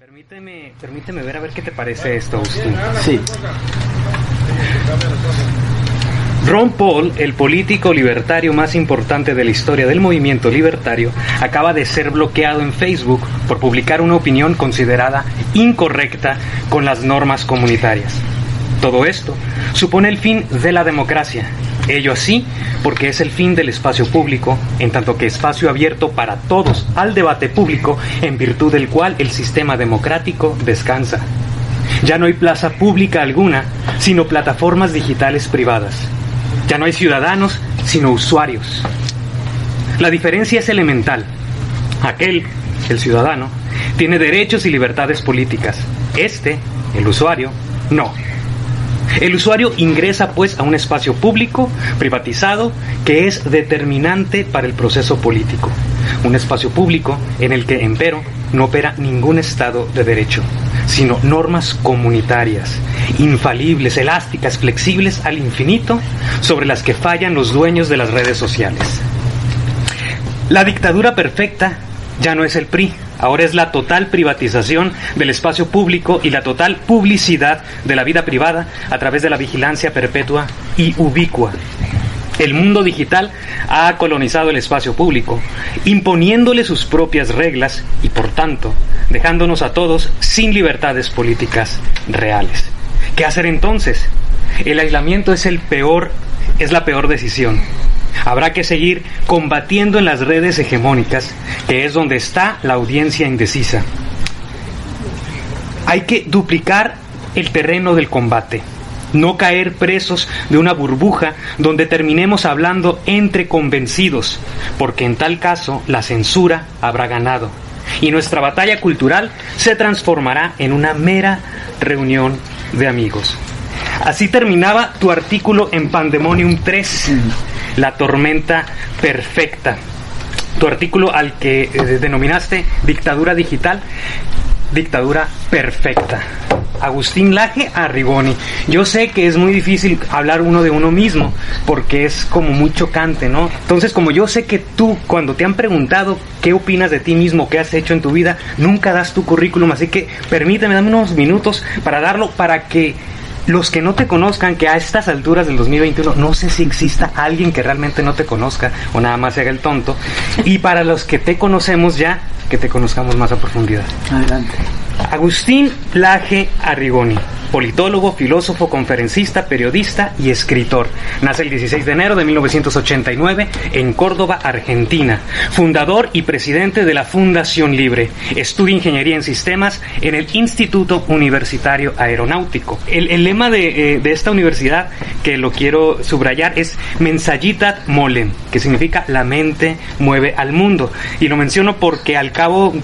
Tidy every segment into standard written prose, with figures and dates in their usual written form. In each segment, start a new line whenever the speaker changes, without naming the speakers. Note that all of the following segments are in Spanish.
Permíteme ver a ver qué te parece esto, Agustín.
Sí.
Ron Paul, el político libertario más importante de la historia del movimiento libertario, acaba de ser bloqueado en Facebook por publicar una opinión considerada incorrecta con las normas comunitarias. Todo esto supone el fin de la democracia. Ello así porque es el fin del espacio público, en tanto que espacio abierto para todos al debate público, en virtud del cual el sistema democrático descansa. Ya no hay plaza pública alguna, sino plataformas digitales privadas. Ya no hay ciudadanos, sino usuarios. La diferencia es elemental. Aquel, el ciudadano, tiene derechos y libertades políticas. El usuario, no. El usuario ingresa pues a un espacio público, privatizado, que es determinante para el proceso político. Un espacio público en el que, empero, no opera ningún Estado de Derecho, sino normas comunitarias, infalibles, elásticas, flexibles al infinito, sobre las que fallan los dueños de las redes sociales. La dictadura perfecta ya no es el PRI, ahora es la total privatización del espacio público y la total publicidad de la vida privada a través de la vigilancia perpetua y ubicua. El mundo digital ha colonizado el espacio público, imponiéndole sus propias reglas y, por tanto, dejándonos a todos sin libertades políticas reales. ¿Qué hacer entonces? El aislamiento es la peor decisión. Habrá que seguir combatiendo en las redes hegemónicas, que es donde está la audiencia indecisa. Hay que duplicar el terreno del combate, no caer presos de una burbuja donde terminemos hablando entre convencidos, porque en tal caso la censura habrá ganado y nuestra batalla cultural se transformará en una mera reunión de amigos. Así terminaba tu artículo en Pandemonium 3, La tormenta perfecta. Tu artículo al que denominaste Dictadura Digital, Dictadura Perfecta. Agustín Laje Arrigoni. Yo sé que es muy difícil hablar uno de uno mismo, porque es como muy chocante, ¿no? Entonces, como yo sé que tú, cuando te han preguntado qué opinas de ti mismo, qué has hecho en tu vida, nunca das tu currículum, así que permíteme, dame unos minutos para darlo, para que los que no te conozcan, que a estas alturas del 2021 no sé si exista alguien que realmente no te conozca o nada más se haga el tonto, y para los que te conocemos ya, que te conozcamos más a profundidad.
Adelante.
Agustín Laje Arrigoni, politólogo, filósofo, conferencista, periodista y escritor. Nace el 16 de enero de 1989 en Córdoba, Argentina. Fundador y presidente de la Fundación Libre. Estudia Ingeniería en Sistemas en el Instituto Universitario Aeronáutico. El lema de esta universidad, que lo quiero subrayar, es Mensajitat Molem, que significa la mente mueve al mundo. Y lo menciono porque al cabo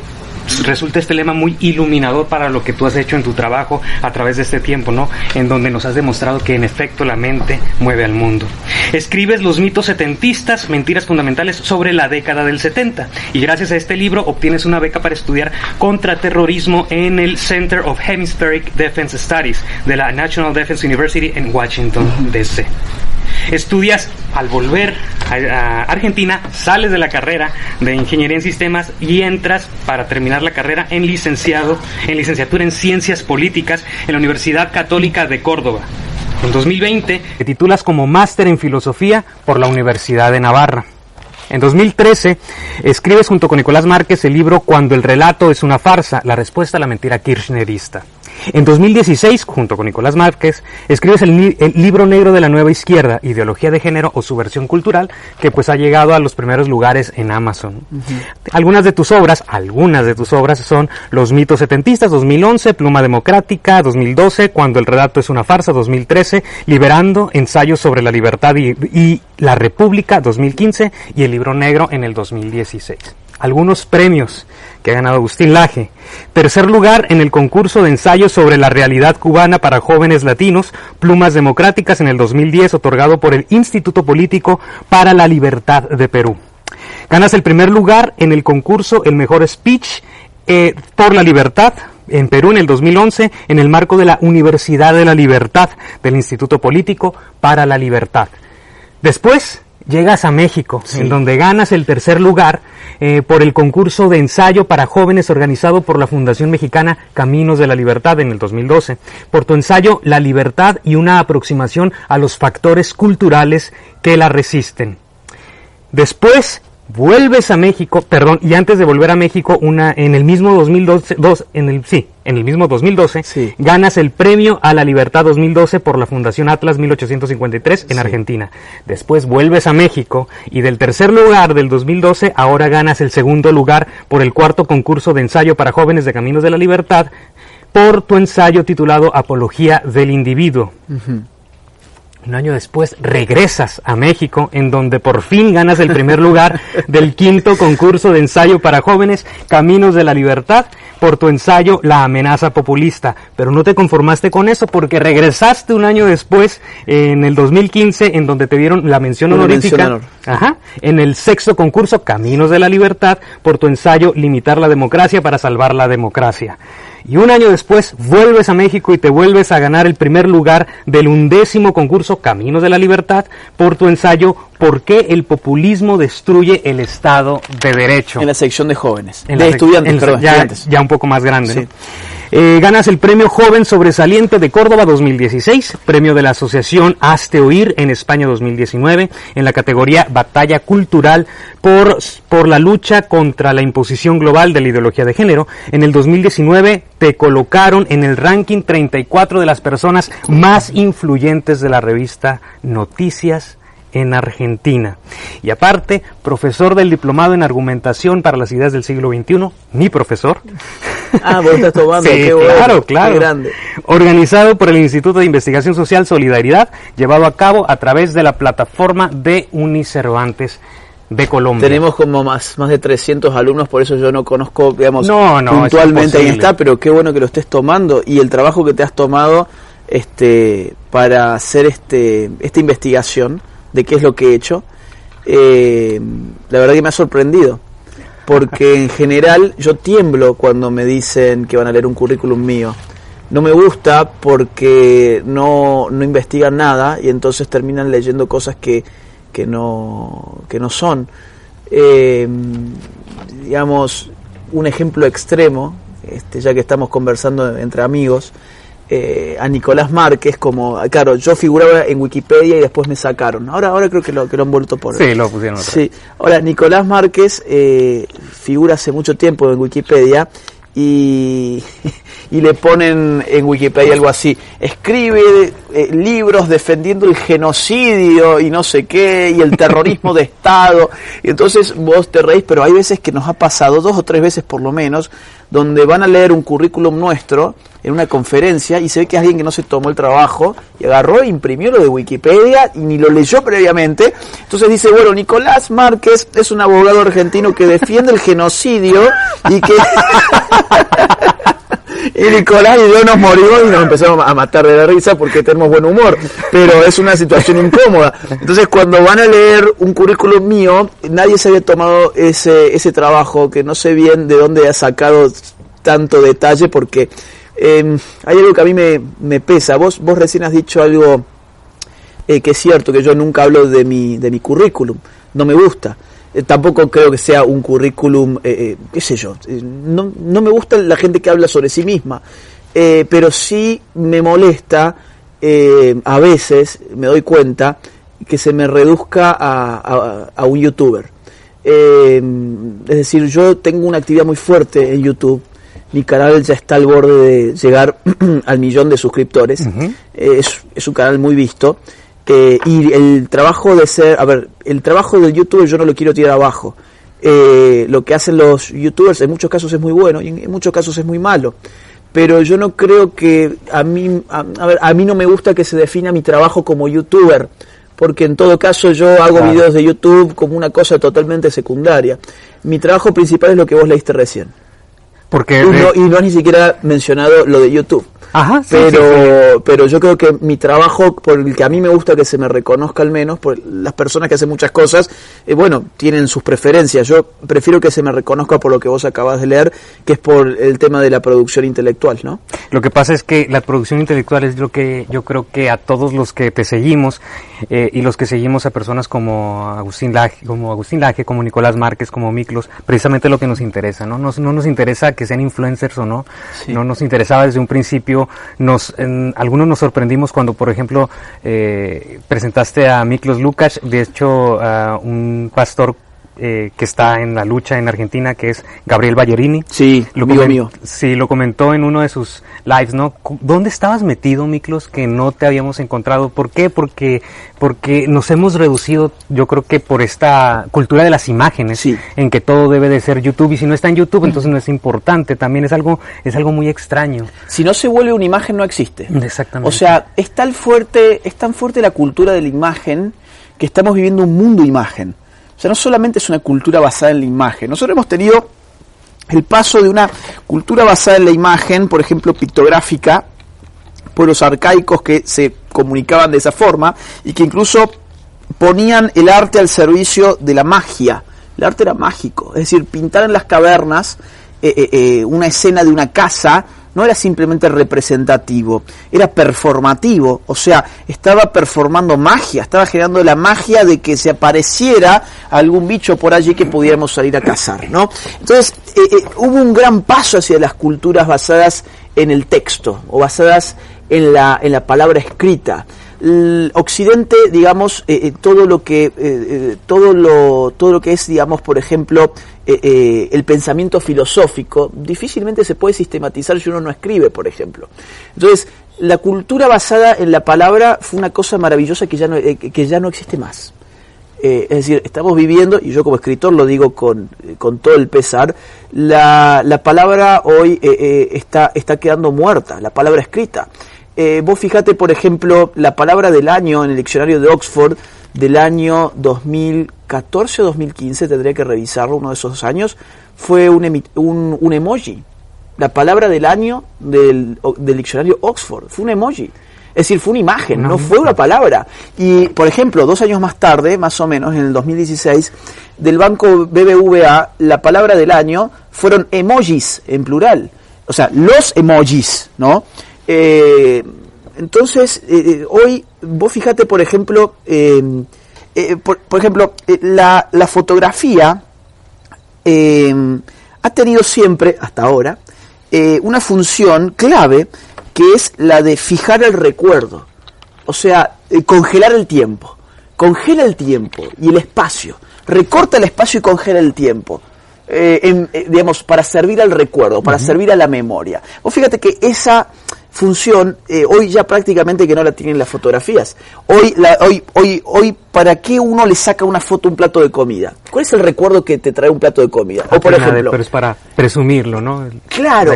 resulta este lema muy iluminador para lo que tú has hecho en tu trabajo a través de este tiempo, ¿no? En donde nos has demostrado que en efecto la mente mueve al mundo. Escribes Los mitos setentistas, mentiras fundamentales sobre la década del 70, y gracias a este libro obtienes una beca para estudiar contraterrorismo en el Center of Hemispheric Defense Studies de la National Defense University en Washington, D.C. Estudias, al volver a Argentina, sales de la carrera de Ingeniería en Sistemas y entras para terminar la carrera en licenciatura en Ciencias Políticas en la Universidad Católica de Córdoba. En 2020 te titulas como Máster en Filosofía por la Universidad de Navarra. En 2013 escribes junto con Nicolás Márquez el libro Cuando el relato es una farsa, la respuesta a la mentira kirchnerista. En 2016, junto con Nicolás Márquez, escribes el libro negro de la nueva izquierda, Ideología de Género o Subversión Cultural, que pues ha llegado a los primeros lugares en Amazon. Uh-huh. Algunas de tus obras son Los mitos setentistas, 2011, Pluma Democrática, 2012, Cuando el relato es una farsa, 2013, Liberando, Ensayos sobre la libertad y la República, 2015, y el libro negro en el 2016. Algunos premios que ha ganado Agustín Laje. Tercer lugar en el concurso de ensayos sobre la realidad cubana para jóvenes latinos, Plumas Democráticas, en el 2010, otorgado por el Instituto Político para la Libertad de Perú. Ganas el primer lugar en el concurso El Mejor Speech por la Libertad en Perú en el 2011, en el marco de la Universidad de la Libertad del Instituto Político para la Libertad. Después, llegas a México,
sí,
en donde ganas el tercer lugar por el concurso de ensayo para jóvenes organizado por la Fundación Mexicana Caminos de la Libertad en el 2012, por tu ensayo La Libertad y una aproximación a los factores culturales que la resisten. Después vuelves a México, y antes de volver a México, en el mismo 2012,
sí,
ganas el Premio a la Libertad 2012 por la Fundación Atlas 1853 en Argentina. Después vuelves a México y del tercer lugar del 2012 ahora ganas el segundo lugar por el cuarto concurso de ensayo para jóvenes de Caminos de la Libertad por tu ensayo titulado Apología del Individuo.
Uh-huh.
Un año después regresas a México, en donde por fin ganas el primer lugar del quinto concurso de ensayo para jóvenes Caminos de la Libertad por tu ensayo La Amenaza Populista. Pero no te conformaste con eso, porque regresaste un año después, en el 2015, en donde te dieron la mención honorífica en el sexto concurso Caminos de la Libertad por tu ensayo Limitar la democracia para salvar la democracia. Y un año después vuelves a México y te vuelves a ganar el primer lugar del 11º concurso Caminos de la Libertad por tu ensayo ¿Por qué el populismo destruye el Estado de Derecho?
En la sección de jóvenes,
estudiantes. Ya un poco más grande, sí, ¿no? Ganas el Premio Joven Sobresaliente de Córdoba 2016, premio de la Asociación Hazte Oír en España 2019, en la categoría Batalla Cultural por la lucha contra la imposición global de la ideología de género. En el 2019 te colocaron en el ranking 34 de las personas más influyentes de la revista Noticias en Argentina. Y aparte, profesor del Diplomado en Argumentación para las Ideas del Siglo XXI, mi profesor.
Ah, vos estás tomando,
sí,
qué bueno,
claro.
Qué grande.
Organizado por el Instituto de Investigación Social Solidaridad, llevado a cabo a través de la plataforma de Unicervantes de Colombia.
Tenemos como más de 300 alumnos, por eso yo no conozco, digamos,
no,
puntualmente ahí está, pero qué bueno que lo estés tomando y el trabajo que te has tomado para hacer esta investigación de qué es lo que he hecho, la verdad que me ha sorprendido, porque en general yo tiemblo cuando me dicen que van a leer un currículum mío. No me gusta porque no investigan nada y entonces terminan leyendo cosas que no son. Digamos, un ejemplo extremo, ya que estamos conversando entre amigos, a Nicolás Márquez, claro, yo figuraba en Wikipedia y después me sacaron. Ahora creo que lo han vuelto por...
Sí, lo pusieron otra.
Sí. Ahora, Nicolás Márquez figura hace mucho tiempo en Wikipedia y le ponen en Wikipedia algo así: escribe libros defendiendo el genocidio y no sé qué, y el terrorismo de Estado. Y entonces vos te reís, pero hay veces que nos ha pasado, 2 o 3 veces por lo menos, donde van a leer un currículum nuestro en una conferencia y se ve que es alguien que no se tomó el trabajo y agarró e imprimió lo de Wikipedia y ni lo leyó previamente. Entonces dice, bueno, Nicolás Márquez es un abogado argentino que defiende el genocidio y que... Y Nicolás y yo nos morimos y nos empezamos a matar de la risa porque tenemos buen humor, pero es una situación incómoda. Entonces cuando van a leer un currículum mío, nadie se había tomado ese trabajo, que no sé bien de dónde ha sacado tanto detalle, porque hay algo que a mí me pesa. Vos recién has dicho algo que es cierto, que yo nunca hablo de mi currículum, no me gusta. Tampoco creo que sea un currículum, qué sé yo, no me gusta la gente que habla sobre sí misma, pero sí me molesta, a veces me doy cuenta que se me reduzca a un youtuber. Es decir, yo tengo una actividad muy fuerte en YouTube, mi canal ya está al borde de llegar al 1.000.000 de suscriptores, es un canal muy visto. Y el trabajo el trabajo del youtuber yo no lo quiero tirar abajo. Lo que hacen los youtubers en muchos casos es muy bueno y en muchos casos es muy malo. Pero yo no creo que a mí no me gusta que se defina mi trabajo como youtuber, porque en todo caso yo hago videos de YouTube como una cosa totalmente secundaria. Mi trabajo principal es lo que vos leíste recién.
Porque
y no has ni siquiera mencionado lo de YouTube.
Ajá, sí,
pero yo creo que mi trabajo, por el que a mí me gusta que se me reconozca al menos, por las personas que hacen muchas cosas, bueno, tienen sus preferencias. Yo prefiero que se me reconozca por lo que vos acabas de leer, que es por el tema de la producción intelectual, ¿no?
Lo que pasa es que la producción intelectual es lo que yo creo que a todos los que te seguimos y los que seguimos a personas como Agustín Laje, como Nicolás Márquez, como Miklos, precisamente lo que nos interesa, ¿no? No nos interesa que sean influencers o no, sí. No nos interesaba desde un principio. Algunos nos sorprendimos cuando, por ejemplo, presentaste a Miklos Lukács, de hecho, un pastor que está en la lucha en Argentina, que es Gabriel Ballerini.
Sí, mío.
Sí, lo comentó en uno de sus lives, ¿no? ¿Dónde estabas metido, Miklos, que no te habíamos encontrado? ¿Por qué? Porque nos hemos reducido, yo creo que por esta cultura de las imágenes, sí, en que todo debe de ser YouTube, y si no está en YouTube, entonces no es importante. También es algo muy extraño.
Si no se vuelve una imagen, no existe.
Exactamente.
O sea, es tan fuerte la cultura de la imagen que estamos viviendo un mundo imagen. O sea, no solamente es una cultura basada en la imagen. Nosotros hemos tenido el paso de una cultura basada en la imagen, por ejemplo, pictográfica, pueblos arcaicos que se comunicaban de esa forma y que incluso ponían el arte al servicio de la magia. El arte era mágico, es decir, pintar en las cavernas una escena de una casa no era simplemente representativo, era performativo, o sea, estaba performando magia, estaba generando la magia de que se apareciera algún bicho por allí que pudiéramos salir a cazar, ¿no? Entonces, hubo un gran paso hacia las culturas basadas en el texto, o basadas en la palabra escrita. El Occidente, digamos, todo lo que es, digamos, por ejemplo, el pensamiento filosófico difícilmente se puede sistematizar si uno no escribe, por ejemplo. Entonces, la cultura basada en la palabra fue una cosa maravillosa que ya no existe más. Es decir, estamos viviendo, y yo como escritor lo digo con todo el pesar, la palabra hoy está quedando muerta, la palabra escrita. Vos fijate, por ejemplo, la palabra del año en el diccionario de Oxford del año 2014 o 2015, tendría que revisarlo, uno de esos años, fue un emoji. La palabra del año del diccionario Oxford fue un emoji. Es decir, fue una imagen, no fue una palabra. Y, por ejemplo, 2 años más tarde, más o menos, en el 2016, del banco BBVA, la palabra del año fueron emojis, en plural. O sea, los emojis, ¿no? Entonces, hoy, vos fíjate, por ejemplo, la fotografía ha tenido siempre, hasta ahora, una función clave, que es la de fijar el recuerdo. O sea, congelar el tiempo. Congela el tiempo y el espacio. Recorta el espacio y congela el tiempo. Digamos, para servir al recuerdo, para servir a la memoria. Vos fíjate que esa función hoy ya prácticamente que no la tienen las fotografías. Hoy ¿para qué uno le saca una foto a un plato de comida? ¿Cuál es el recuerdo que te trae un plato de comida? O por ejemplo,
pero es para presumirlo, ¿no?
Claro,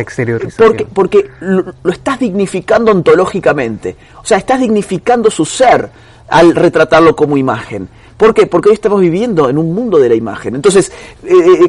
porque lo estás dignificando ontológicamente. O sea, estás dignificando su ser al retratarlo como imagen. ¿Por qué? Porque hoy estamos viviendo en un mundo de la imagen. Entonces,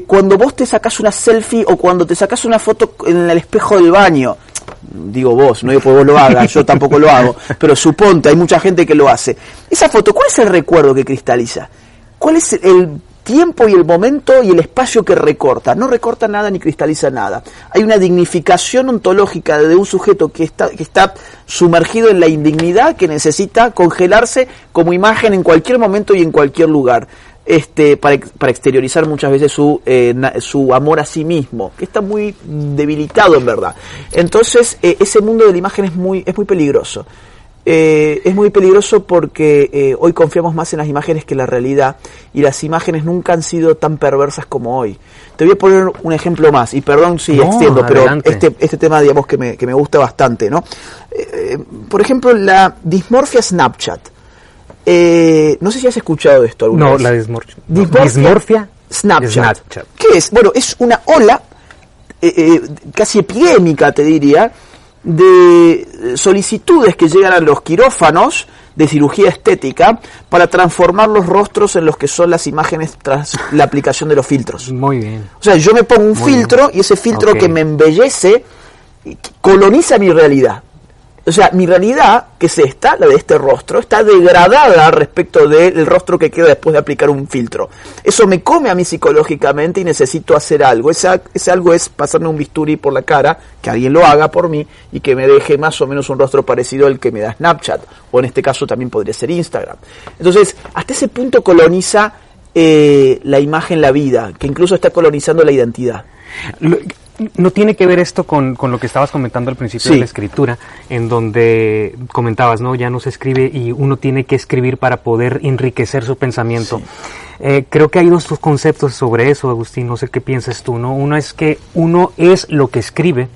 cuando vos te sacás una selfie o cuando te sacás una foto en el espejo del baño, digo vos, no digo que vos lo hagas, yo tampoco lo hago, pero suponte, hay mucha gente que lo hace. Esa foto, ¿cuál es el recuerdo que cristaliza? ¿Cuál es el tiempo y el momento y el espacio que recorta? No recorta nada ni cristaliza nada. Hay una dignificación ontológica de un sujeto que está sumergido en la indignidad, que necesita congelarse como imagen en cualquier momento y en cualquier lugar. Para exteriorizar muchas veces su amor a sí mismo, que está muy debilitado en verdad. Entonces, ese mundo de la imagen es muy peligroso. Es muy peligroso porque hoy confiamos más en las imágenes que en la realidad, y las imágenes nunca han sido tan perversas como hoy. Te voy a poner un ejemplo más, y perdón si extiendo, adelante. Pero este tema, digamos, que me gusta bastante, ¿no? Por ejemplo, la dismorfia Snapchat. No sé si has escuchado esto alguna vez.
No, la dismorfia
Snapchat. ¿Qué es? Bueno, es una ola casi epidémica, te diría, de solicitudes que llegan a los quirófanos de cirugía estética para transformar los rostros en los que son las imágenes tras la aplicación de los filtros.
Muy bien.
O sea, yo me pongo un filtro y ese filtro que me embellece coloniza mi realidad. O sea, mi realidad, que es esta, la de este rostro, está degradada respecto del rostro que queda después de aplicar un filtro. Eso me come a mí psicológicamente y necesito hacer algo. Ese algo es pasarme un bisturí por la cara, que alguien lo haga por mí y que me deje más o menos un rostro parecido al que me da Snapchat, o en este caso también podría ser Instagram. Entonces, hasta ese punto coloniza la imagen, la vida, que incluso está colonizando la identidad.
¿No tiene que ver esto con lo que estabas comentando al principio de la escritura, en donde comentabas, ¿no? Ya no se escribe y uno tiene que escribir para poder enriquecer su pensamiento? Sí. Creo que hay dos conceptos sobre eso, Agustín, no sé qué piensas tú, ¿no? Uno es que uno es lo que escribe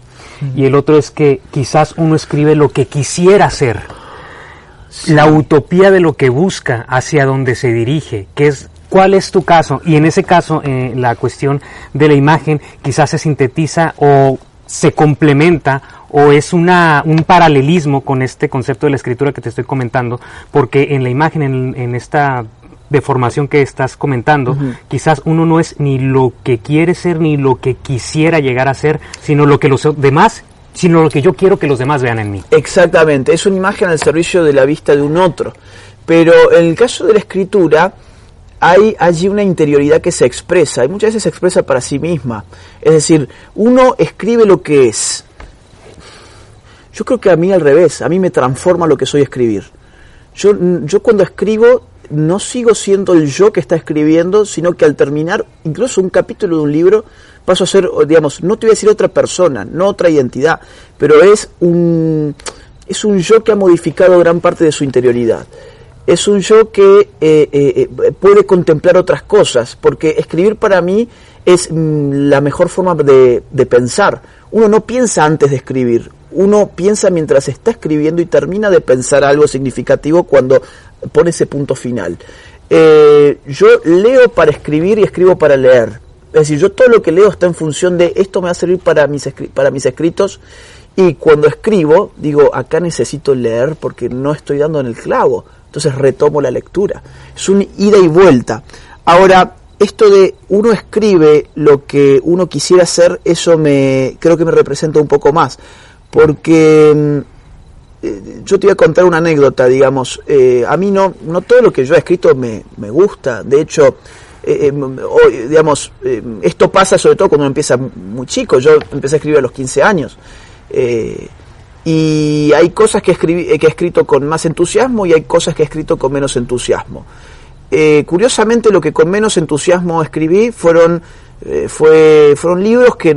y el otro es que quizás uno escribe lo que quisiera ser. Sí. La utopía de lo que busca, hacia donde se dirige, que es... ¿Cuál es tu caso? Y en ese caso, la cuestión de la imagen quizás se sintetiza o se complementa o es un paralelismo con este concepto de la escritura que te estoy comentando, porque en la imagen, en esta deformación que estás comentando, quizás uno no es ni lo que quiere ser ni lo que quisiera llegar a ser, sino lo que los demás, sino lo que yo quiero que los demás vean en mí.
Exactamente, es una imagen al servicio de la vista de un otro. Pero en el caso de la escritura, hay allí una interioridad que se expresa, y muchas veces se expresa para sí misma. Es decir, uno escribe lo que es. Yo creo que a mí al revés, a mí me transforma lo que soy escribir. Yo cuando escribo no sigo siendo el yo que está escribiendo, sino que al terminar incluso un capítulo de un libro paso a ser, digamos, no te voy a decir otra persona, no otra identidad, pero es un yo que ha modificado gran parte de su interioridad. Es un yo que puede contemplar otras cosas, porque escribir para mí es la mejor forma de pensar. Uno no piensa antes de escribir, uno piensa mientras está escribiendo y termina de pensar algo significativo cuando pone ese punto final. Yo leo para escribir y escribo para leer. Es decir, yo todo lo que leo está en función de esto me va a servir para mis escritos, y cuando escribo digo, acá necesito leer porque no estoy dando en el clavo. Entonces retomo la lectura. Es un ida y vuelta. Ahora, esto de uno escribe lo que uno quisiera hacer, eso creo que me representa un poco más. Porque yo te voy a contar una anécdota, digamos. A mí no todo lo que yo he escrito me gusta. De hecho, digamos, esto pasa sobre todo cuando uno empieza muy chico. Yo empecé a escribir a los 15 años. Y hay cosas que he escrito con más entusiasmo y hay cosas que he escrito con menos entusiasmo. Curiosamente, lo que con menos entusiasmo escribí fueron libros que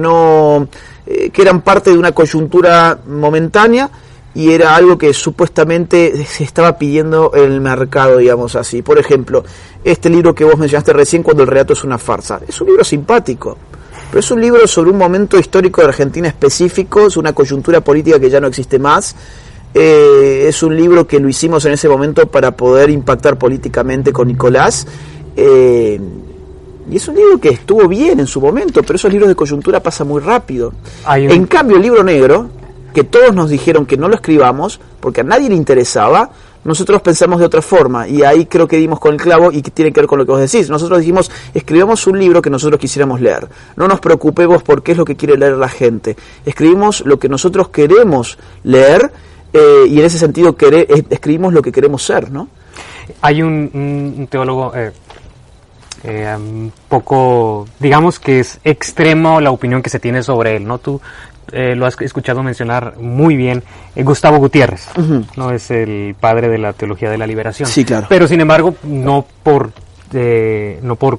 eran parte de una coyuntura momentánea y era algo que supuestamente se estaba pidiendo en el mercado, digamos así. Por ejemplo, este libro que vos mencionaste recién, Cuando el relato es una farsa. Es un libro simpático, pero es un libro sobre un momento histórico de Argentina específico, es una coyuntura política que ya no existe más. Es un libro que lo hicimos en ese momento para poder impactar políticamente con Nicolás. Y es un libro que estuvo bien en su momento, pero esos libros de coyuntura pasan muy rápido. En cambio, el libro negro, que todos nos dijeron que no lo escribamos, porque a nadie le interesaba, nosotros pensamos de otra forma, y ahí creo que dimos con el clavo y que tiene que ver con lo que vos decís. Nosotros dijimos, escribamos un libro que nosotros quisiéramos leer, no nos preocupemos por qué es lo que quiere leer la gente, escribimos lo que nosotros queremos leer, y en ese sentido escribimos lo que queremos ser, ¿no?
Hay un teólogo un poco, digamos que es extremo la opinión que se tiene sobre él, ¿no? Tú lo has escuchado mencionar muy bien, Gustavo Gutiérrez, ¿no? Es el padre de la teología de la liberación.
Sí, claro.
Pero sin embargo, no por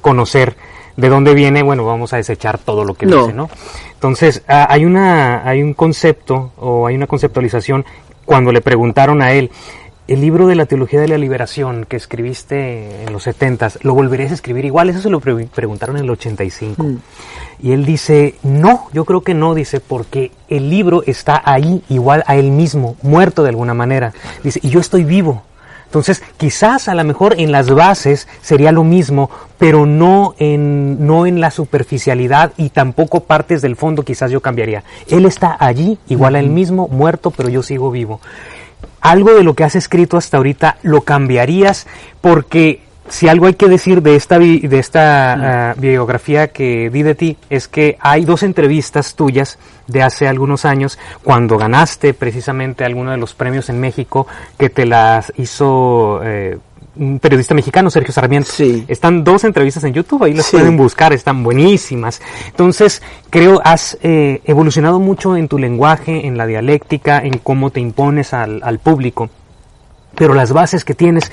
conocer de dónde viene, bueno, vamos a desechar todo lo que dice, ¿no? Entonces, hay un concepto o hay una conceptualización cuando le preguntaron a él, el libro de la teología de la liberación que escribiste en los 70s, ¿lo volverías a escribir igual? Eso se lo preguntaron en el 85. Y él dice, no, yo creo que no, dice, porque el libro está ahí igual a él mismo, muerto de alguna manera. Dice, y yo estoy vivo. Entonces, quizás a lo mejor en las bases sería lo mismo, pero no en la superficialidad y tampoco partes del fondo quizás yo cambiaría. Él está allí, igual a él mismo, muerto, pero yo sigo vivo. Algo de lo que has escrito hasta ahorita lo cambiarías porque si algo hay que decir de esta biografía que vi de ti, es que hay 2 entrevistas tuyas de hace algunos años, cuando ganaste precisamente alguno de los premios en México, que te las hizo un periodista mexicano, Sergio Sarmiento.
Sí.
Están 2 entrevistas en YouTube, ahí las pueden buscar, están buenísimas. Entonces, creo has evolucionado mucho en tu lenguaje, en la dialéctica, en cómo te impones al público, pero las bases que tienes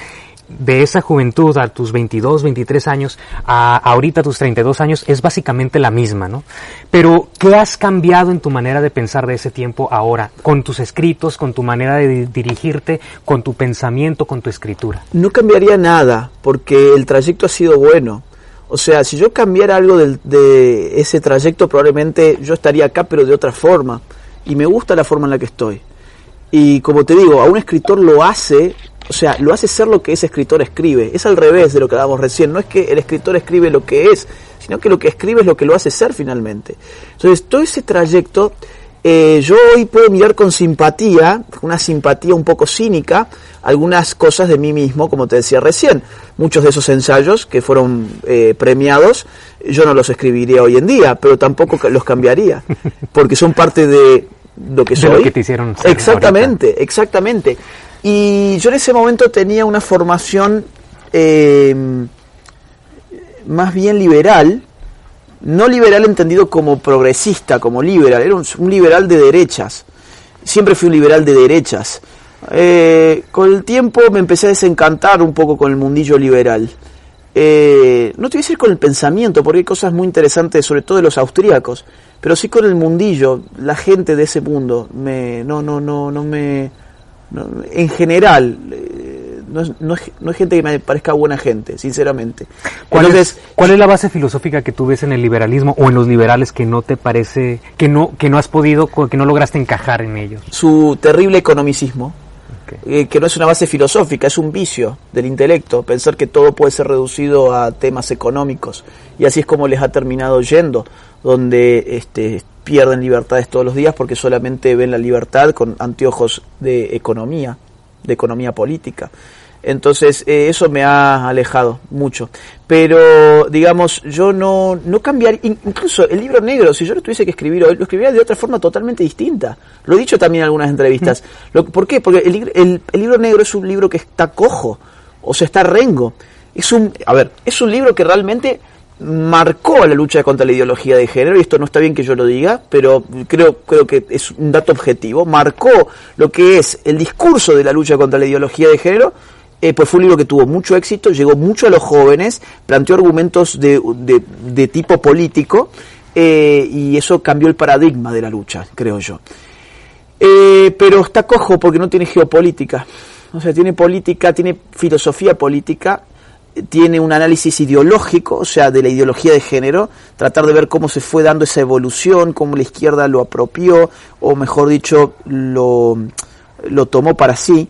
de esa juventud a tus 22, 23 años, a ahorita tus 32 años, es básicamente la misma, ¿no? Pero, ¿qué has cambiado en tu manera de pensar de ese tiempo ahora? Con tus escritos, con tu manera de dirigirte, con tu pensamiento, con tu escritura.
No cambiaría nada, porque el trayecto ha sido bueno. O sea, si yo cambiara algo de ese trayecto, probablemente yo estaría acá, pero de otra forma. Y me gusta la forma en la que estoy. Y como te digo, a un escritor lo hace ser lo que ese escritor escribe. Es al revés de lo que hablábamos recién. No es que el escritor escribe lo que es, sino que lo que escribe es lo que lo hace ser finalmente. Entonces, todo ese trayecto, yo hoy puedo mirar con simpatía, una simpatía un poco cínica, algunas cosas de mí mismo, como te decía recién. Muchos de esos ensayos que fueron premiados, yo no los escribiría hoy en día, pero tampoco los cambiaría, porque son parte de lo que soy.
De lo que te hicieron ser.
Exactamente. Y yo en ese momento tenía una formación más bien liberal, no liberal entendido como progresista, como liberal, era un liberal de derechas. Siempre fui un liberal de derechas. Con el tiempo me empecé a desencantar un poco con el mundillo liberal. No te voy a decir con el pensamiento, porque hay cosas muy interesantes, sobre todo de los austríacos, pero sí con el mundillo, la gente de ese mundo, en general, no es gente que me parezca buena gente, sinceramente.
¿Cuál es la base filosófica que tú ves en el liberalismo o en los liberales que no te parece, que no has podido, que no lograste encajar en ellos?
Su terrible economicismo, que no es una base filosófica, es un vicio del intelecto, pensar que todo puede ser reducido a temas económicos, y así es como les ha terminado yendo, donde pierden libertades todos los días porque solamente ven la libertad con anteojos de economía política. Entonces eso me ha alejado mucho, pero digamos, yo no cambiaría, incluso el libro negro, si yo lo tuviese que escribir hoy, lo escribiría de otra forma totalmente distinta. Lo he dicho también en algunas entrevistas. ¿Por qué? Porque el libro negro es un libro que está cojo, o sea, está rengo. Es un libro que realmente marcó la lucha contra la ideología de género, y esto no está bien que yo lo diga, pero creo que es un dato objetivo. Marcó lo que es el discurso de la lucha contra la ideología de género, pues fue un libro que tuvo mucho éxito, llegó mucho a los jóvenes, planteó argumentos de tipo político, y eso cambió el paradigma de la lucha, creo yo. Pero está cojo porque no tiene geopolítica, o sea, tiene política, tiene filosofía política, tiene un análisis ideológico, o sea, de la ideología de género, tratar de ver cómo se fue dando esa evolución, cómo la izquierda lo apropió, o mejor dicho, lo tomó para sí,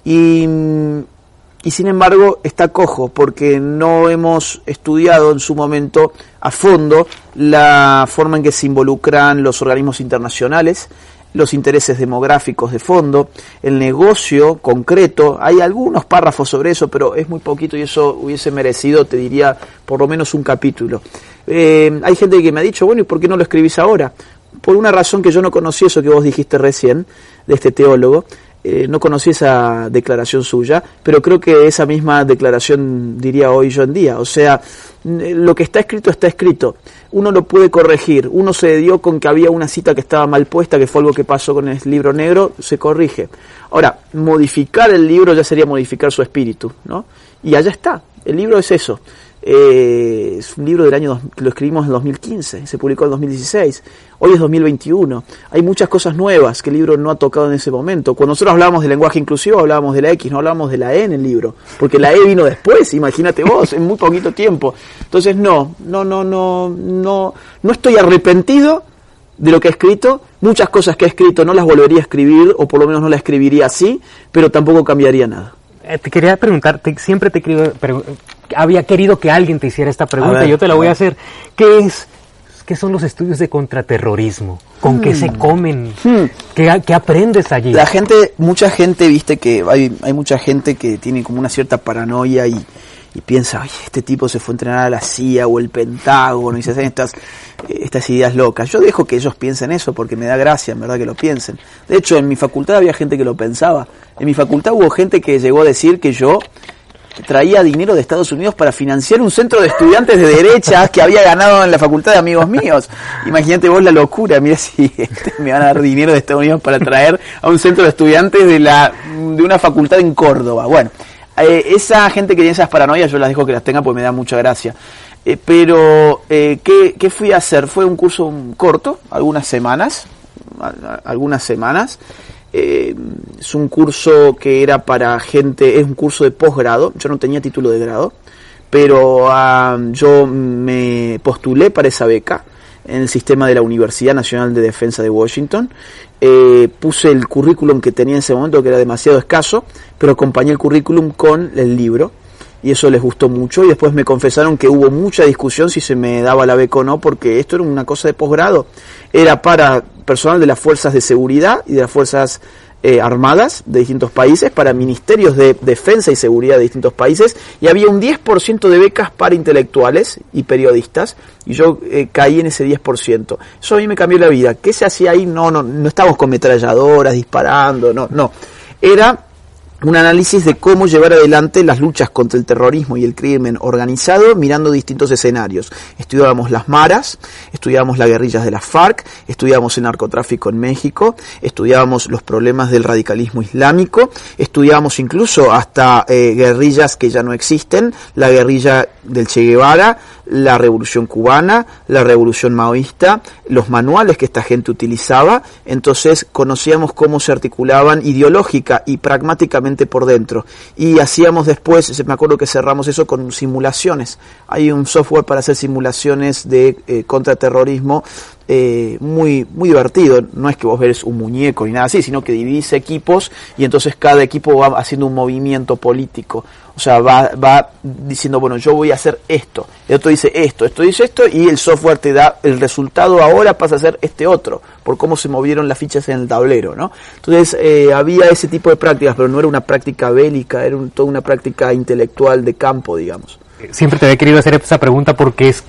y sin embargo está cojo, porque no hemos estudiado en su momento a fondo la forma en que se involucran los organismos internacionales, los intereses demográficos de fondo, el negocio concreto. Hay algunos párrafos sobre eso, pero es muy poquito y eso hubiese merecido, te diría, por lo menos un capítulo. Hay gente que me ha dicho, bueno, ¿y por qué no lo escribís ahora? Por una razón que yo no conocí eso que vos dijiste recién, de este teólogo. No conocí esa declaración suya, pero creo que esa misma declaración diría hoy yo en día. O sea, lo que está escrito. Uno lo puede corregir. Uno se dio con que había una cita que estaba mal puesta, que fue algo que pasó con el libro negro, se corrige. Ahora, modificar el libro ya sería modificar su espíritu, ¿no? Y allá está. El libro es eso. Es un libro del año que lo escribimos en 2015, se publicó en 2016, hoy es 2021, hay muchas cosas nuevas que el libro no ha tocado en ese momento. Cuando nosotros hablábamos de lenguaje inclusivo, hablábamos de la X, no hablábamos de la E en el libro, porque la E vino después, imagínate vos, en muy poquito tiempo. Entonces no estoy arrepentido de lo que he escrito. Muchas cosas que he escrito no las volvería a escribir, o por lo menos no las escribiría así, pero tampoco cambiaría nada.
Te quería preguntar, siempre había querido que alguien te hiciera esta pregunta, yo te la voy a hacer. ¿Qué son los estudios de contraterrorismo? ¿Con qué se comen? ¿Qué aprendes allí?
Mucha gente, viste que hay mucha gente que tiene como una cierta paranoia y y piensa, oye, este tipo se fue a entrenar a la CIA o el Pentágono y se hacen estas ideas locas. Yo dejo que ellos piensen eso porque me da gracia, en verdad, que lo piensen. De hecho, en mi facultad había gente que lo pensaba. En mi facultad hubo gente que llegó a decir que yo traía dinero de Estados Unidos para financiar un centro de estudiantes de derecha que había ganado en la facultad de amigos míos. Imagínate vos la locura, mira si me van a dar dinero de Estados Unidos para traer a un centro de estudiantes de una facultad en Córdoba. Bueno, esa gente que tiene esas paranoias yo las dejo que las tenga porque me da mucha gracia. Pero ¿qué fui a hacer? Fue un curso corto, algunas semanas. Es un curso que era para gente, es un curso de posgrado. Yo no tenía título de grado, pero yo me postulé para esa beca en el sistema de la Universidad Nacional de Defensa de Washington. Puse el currículum que tenía en ese momento, que era demasiado escaso, pero acompañé el currículum con el libro, y eso les gustó mucho, y después me confesaron que hubo mucha discusión si se me daba la beca o no, porque esto era una cosa de posgrado, era para personal de las fuerzas de seguridad y de las fuerzas armadas de distintos países, para ministerios de defensa y seguridad de distintos países, y había un 10% de becas para intelectuales y periodistas, y yo caí en ese 10%. Eso a mí me cambió la vida. ¿Qué se hacía ahí? No estábamos con metralladoras disparando, no. Era un análisis de cómo llevar adelante las luchas contra el terrorismo y el crimen organizado mirando distintos escenarios. Estudiábamos las maras, estudiábamos las guerrillas de la FARC, estudiábamos el narcotráfico en México, estudiábamos los problemas del radicalismo islámico, estudiábamos incluso hasta guerrillas que ya no existen, la guerrilla del Che Guevara, la revolución cubana, la revolución maoísta, los manuales que esta gente utilizaba. Entonces conocíamos cómo se articulaban ideológica y pragmáticamente por dentro, y hacíamos después, me acuerdo que cerramos eso con simulaciones. Hay un software para hacer simulaciones de contraterrorismo muy divertido. No es que vos ves un muñeco ni nada así, sino que dividís equipos y entonces cada equipo va haciendo un movimiento político. O sea, va diciendo, bueno, yo voy a hacer esto, el otro dice esto dice esto, y el software te da el resultado, ahora pasa a ser este otro, por cómo se movieron las fichas en el tablero, ¿no? Entonces había ese tipo de prácticas, pero no era una práctica bélica, era toda una práctica intelectual de campo, digamos.
Siempre te había querido hacer esa pregunta porque es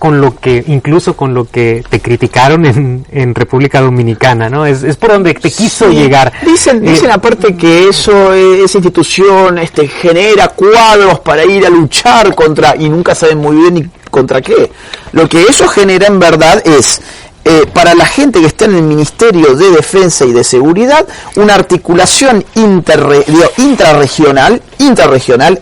incluso con lo que te criticaron en República Dominicana, ¿no? Es por donde te quiso llegar. Dicen
aparte que esa institución genera cuadros para ir a luchar contra, y nunca saben muy bien ni contra qué. Lo que eso genera en verdad es, para la gente que está en el Ministerio de Defensa y de Seguridad, una articulación intrarregional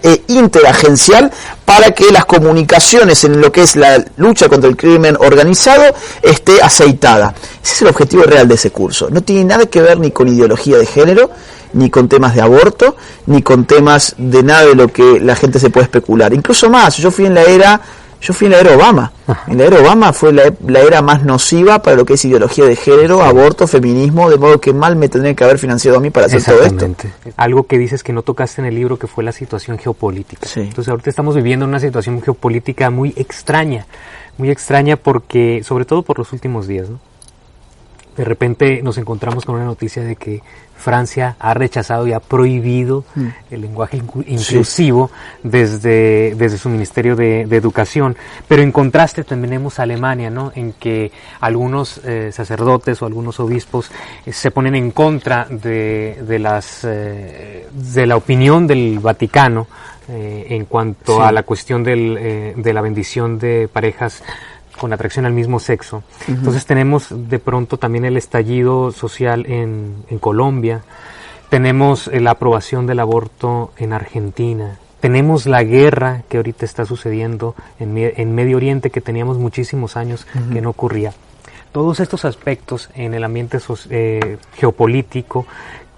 e interagencial para que las comunicaciones en lo que es la lucha contra el crimen organizado esté aceitada. Ese es el objetivo real de ese curso. No tiene nada que ver ni con ideología de género, ni con temas de aborto, ni con temas de nada de lo que la gente se puede especular. Incluso más, yo fui en la era Obama. En la era Obama fue la era más nociva para lo que es ideología de género, aborto, feminismo, de modo que mal me tendría que haber financiado a mí para hacer todo esto.
Algo que dices que no tocaste en el libro, que fue la situación geopolítica. Sí. Entonces ahorita estamos viviendo una situación geopolítica muy extraña porque, sobre todo por los últimos días, ¿no? De repente nos encontramos con una noticia de que Francia ha rechazado y ha prohibido el lenguaje inclusivo desde su Ministerio de Educación. Pero en contraste también tenemos a Alemania, ¿no? En que algunos sacerdotes o algunos obispos se ponen en contra de la opinión del Vaticano en cuanto a la cuestión de la bendición de parejas con atracción al mismo sexo. Uh-huh. Entonces tenemos de pronto también el estallido social en Colombia, tenemos la aprobación del aborto en Argentina, tenemos la guerra que ahorita está sucediendo en Medio Oriente, que teníamos muchísimos años que no ocurría. Todos estos aspectos en el ambiente geopolítico,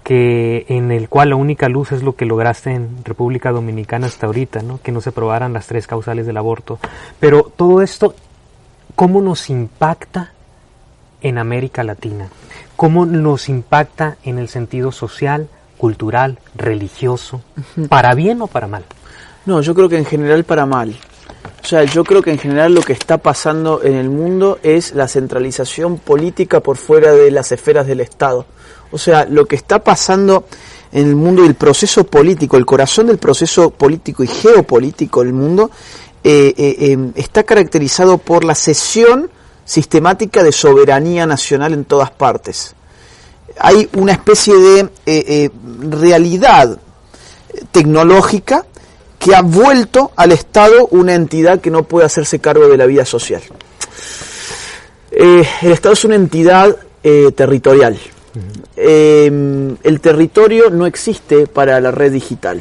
que en el cual la única luz es lo que lograste en República Dominicana hasta ahorita, ¿no? Que no se aprobaran las 3 causales del aborto. Pero todo esto, ¿cómo nos impacta en América Latina? ¿Cómo nos impacta en el sentido social, cultural, religioso? ¿Para bien o para mal?
No, yo creo que en general para mal. O sea, yo creo que en general lo que está pasando en el mundo es la centralización política por fuera de las esferas del Estado. O sea, lo que está pasando en el mundo del proceso político, el corazón del proceso político y geopolítico del mundo, está caracterizado por la cesión sistemática de soberanía nacional en todas partes. Hay una especie de realidad tecnológica que ha vuelto al Estado una entidad que no puede hacerse cargo de la vida social. El Estado es una entidad territorial. El territorio no existe para la red digital.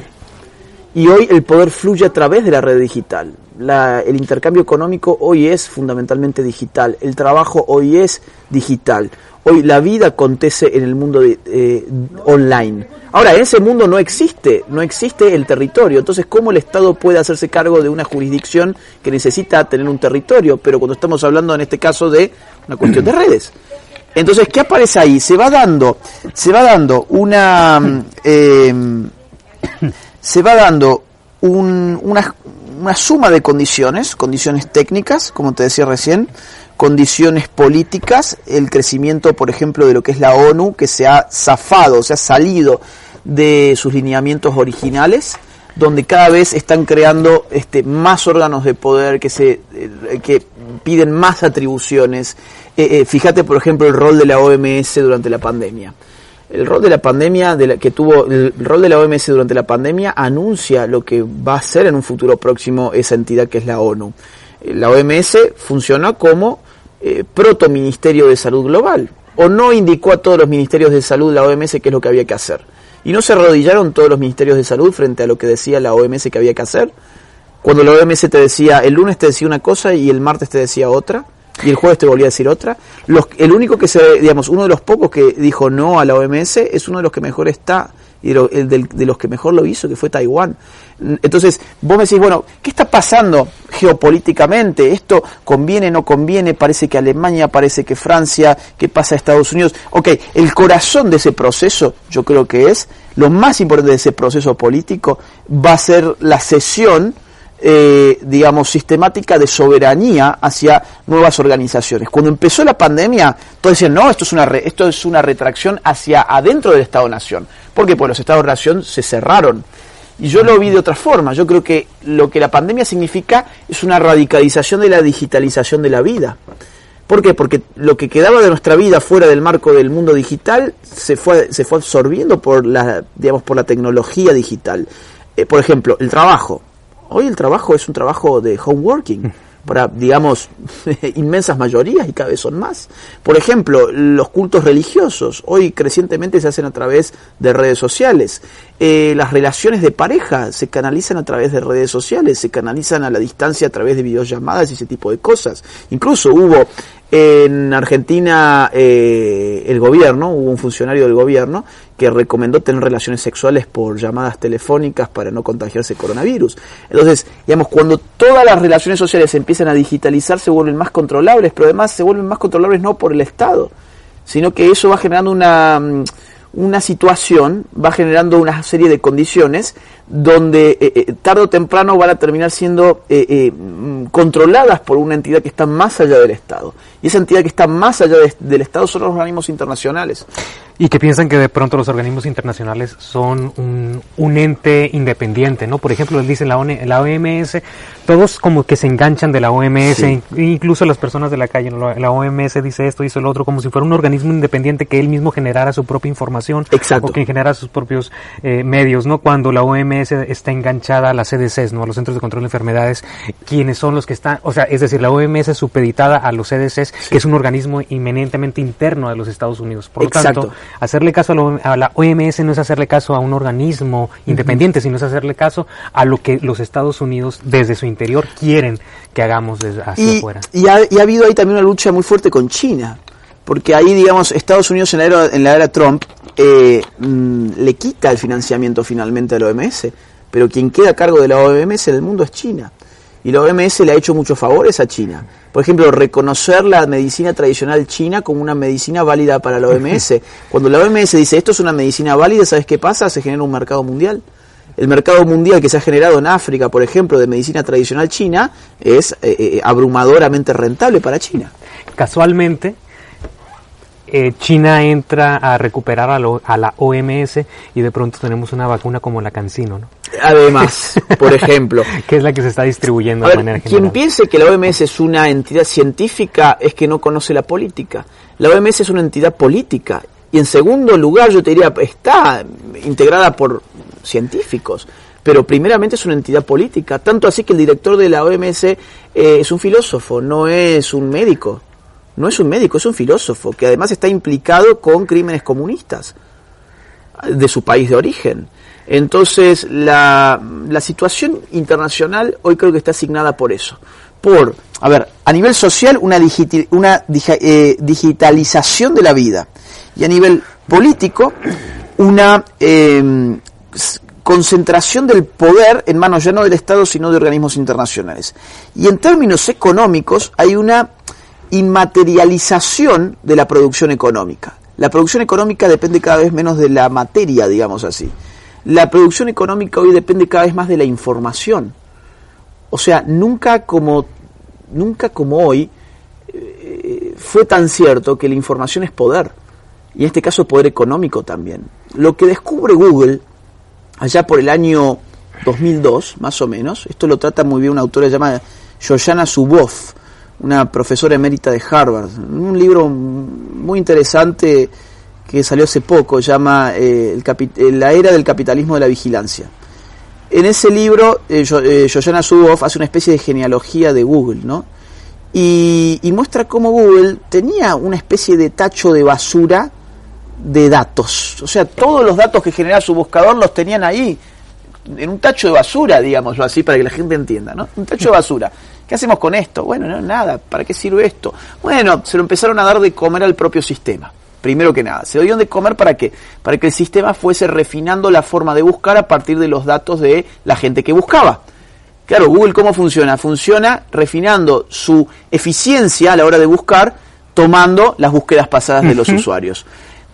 Y hoy el poder fluye a través de la red digital. El intercambio económico hoy es fundamentalmente digital. El trabajo hoy es digital. Hoy la vida acontece en el mundo online. Ahora, en ese mundo no existe el territorio. Entonces, ¿cómo el Estado puede hacerse cargo de una jurisdicción que necesita tener un territorio? Pero cuando estamos hablando en este caso de una cuestión de redes. Entonces, ¿qué aparece ahí? Se va dando una suma de condiciones técnicas, como te decía recién, condiciones políticas, el crecimiento, por ejemplo, de lo que es la ONU, que se ha zafado, se ha salido de sus lineamientos originales, donde cada vez están creando más órganos de poder que piden más atribuciones. Fíjate, por ejemplo, el rol de la OMS durante la pandemia. El rol de la OMS durante la pandemia anuncia lo que va a ser en un futuro próximo esa entidad que es la ONU. La OMS funcionó como proto-ministerio de salud global, o no indicó a todos los ministerios de salud la OMS qué es lo que había que hacer. Y no se arrodillaron todos los ministerios de salud frente a lo que decía la OMS que había que hacer. Cuando la OMS te decía, el lunes te decía una cosa y el martes te decía otra, y el jueves te volvía a decir otra. El único que uno de los pocos que dijo no a la OMS es uno de los que mejor está, y de los que mejor lo hizo, que fue Taiwán. Entonces, vos me decís, bueno, ¿qué está pasando geopolíticamente? ¿Esto conviene, no conviene? Parece que Alemania, parece que Francia, ¿qué pasa a Estados Unidos? Ok, el corazón de ese proceso, yo creo que es, lo más importante de ese proceso político, va a ser la cesión sistemática de soberanía hacia nuevas organizaciones. Cuando empezó la pandemia, todos decían, no, esto es una retracción hacia adentro del Estado-Nación. ¿Por qué? Porque los Estados-Nación se cerraron. Y yo lo vi de otra forma. Yo creo que lo que la pandemia significa es una radicalización de la digitalización de la vida. ¿Por qué? Porque lo que quedaba de nuestra vida fuera del marco del mundo digital se fue absorbiendo por la tecnología digital. Por ejemplo, el trabajo. Hoy el trabajo es un trabajo de home working para, inmensas mayorías, y cada vez son más. Por ejemplo, los cultos religiosos hoy crecientemente se hacen a través de redes sociales. Las relaciones de pareja se canalizan a través de redes sociales, se canalizan a la distancia a través de videollamadas y ese tipo de cosas. Incluso hubo en Argentina hubo un funcionario del gobierno que recomendó tener relaciones sexuales por llamadas telefónicas para no contagiarse coronavirus. Entonces, cuando todas las relaciones sociales se empiezan a digitalizar, se vuelven más controlables, pero además se vuelven más controlables no por el Estado, sino que eso va generando una situación, va generando una serie de condiciones donde tarde o temprano van a terminar siendo controladas por una entidad que está más allá del Estado. Y esa entidad que está más allá del Estado son los organismos internacionales.
Y que piensan que de pronto los organismos internacionales son un ente independiente, ¿no? Por ejemplo, él dice la OMS, todos como que se enganchan de la OMS, sí. Incluso las personas de la calle, ¿no? La OMS dice esto, dice lo otro, como si fuera un organismo independiente que él mismo generara su propia información.
Exacto.
O que generara sus propios medios, ¿no? Cuando la OMS está enganchada a las CDCs, ¿no? A los Centros de Control de Enfermedades, quienes son los que están, es decir, la OMS es supeditada a los CDCs, sí. Que es un organismo inminentemente interno de los Estados Unidos. Por lo tanto, hacerle caso a la OMS no es hacerle caso a un organismo independiente, sino es hacerle caso a lo que los Estados Unidos desde su interior quieren que hagamos desde hacia afuera.
Y ha habido ahí también una lucha muy fuerte con China, porque ahí, Estados Unidos en la era Trump le quita el financiamiento finalmente a la OMS, pero quien queda a cargo de la OMS en el mundo es China. Y la OMS le ha hecho muchos favores a China. Por ejemplo, reconocer la medicina tradicional china como una medicina válida para la OMS. Cuando la OMS dice esto es una medicina válida, ¿sabes qué pasa? Se genera un mercado mundial. El mercado mundial que se ha generado en África, por ejemplo, de medicina tradicional china, es abrumadoramente rentable para China.
Casualmente, China entra a recuperar a la OMS y de pronto tenemos una vacuna como la CanSino, ¿no?
Además, por ejemplo,
que es la que se está distribuyendo de manera general.
Quien piense que la OMS es una entidad científica es que no conoce la política. La OMS es una entidad política y en segundo lugar yo te diría está integrada por científicos, pero primeramente es una entidad política, tanto así que el director de la OMS es un filósofo, no es un médico. No es un médico, es un filósofo que además está implicado con crímenes comunistas de su país de origen. Entonces la situación internacional hoy creo que está asignada por eso. A nivel social una digitalización de la vida y a nivel político una concentración del poder en manos ya no del Estado sino de organismos internacionales. Y en términos económicos hay una inmaterialización de la producción económica. La producción económica depende cada vez menos de la materia, digamos así. La producción económica hoy depende cada vez más de la información. O sea, nunca como hoy fue tan cierto que la información es poder. Y en este caso poder económico también. Lo que descubre Google allá por el año 2002, más o menos, esto lo trata muy bien una autora llamada Shoshana Zuboff, una profesora emérita de Harvard, un libro muy interesante que salió hace poco, llama La era del capitalismo de la vigilancia. En ese libro, Shoshana Zuboff hace una especie de genealogía de Google, ¿no? Y muestra cómo Google tenía una especie de tacho de basura de datos. O sea, todos los datos que generaba su buscador los tenían ahí, en un tacho de basura, digámoslo así, para que la gente entienda, ¿no? Un tacho de basura. ¿Qué hacemos con esto? Bueno, no, nada. ¿Para qué sirve esto? Bueno, se lo empezaron a dar de comer al propio sistema. Primero que nada, se lo dieron de comer ¿para qué? Para que el sistema fuese refinando la forma de buscar a partir de los datos de la gente que buscaba. Claro, Google ¿cómo funciona? Funciona refinando su eficiencia a la hora de buscar, tomando las búsquedas pasadas de los usuarios.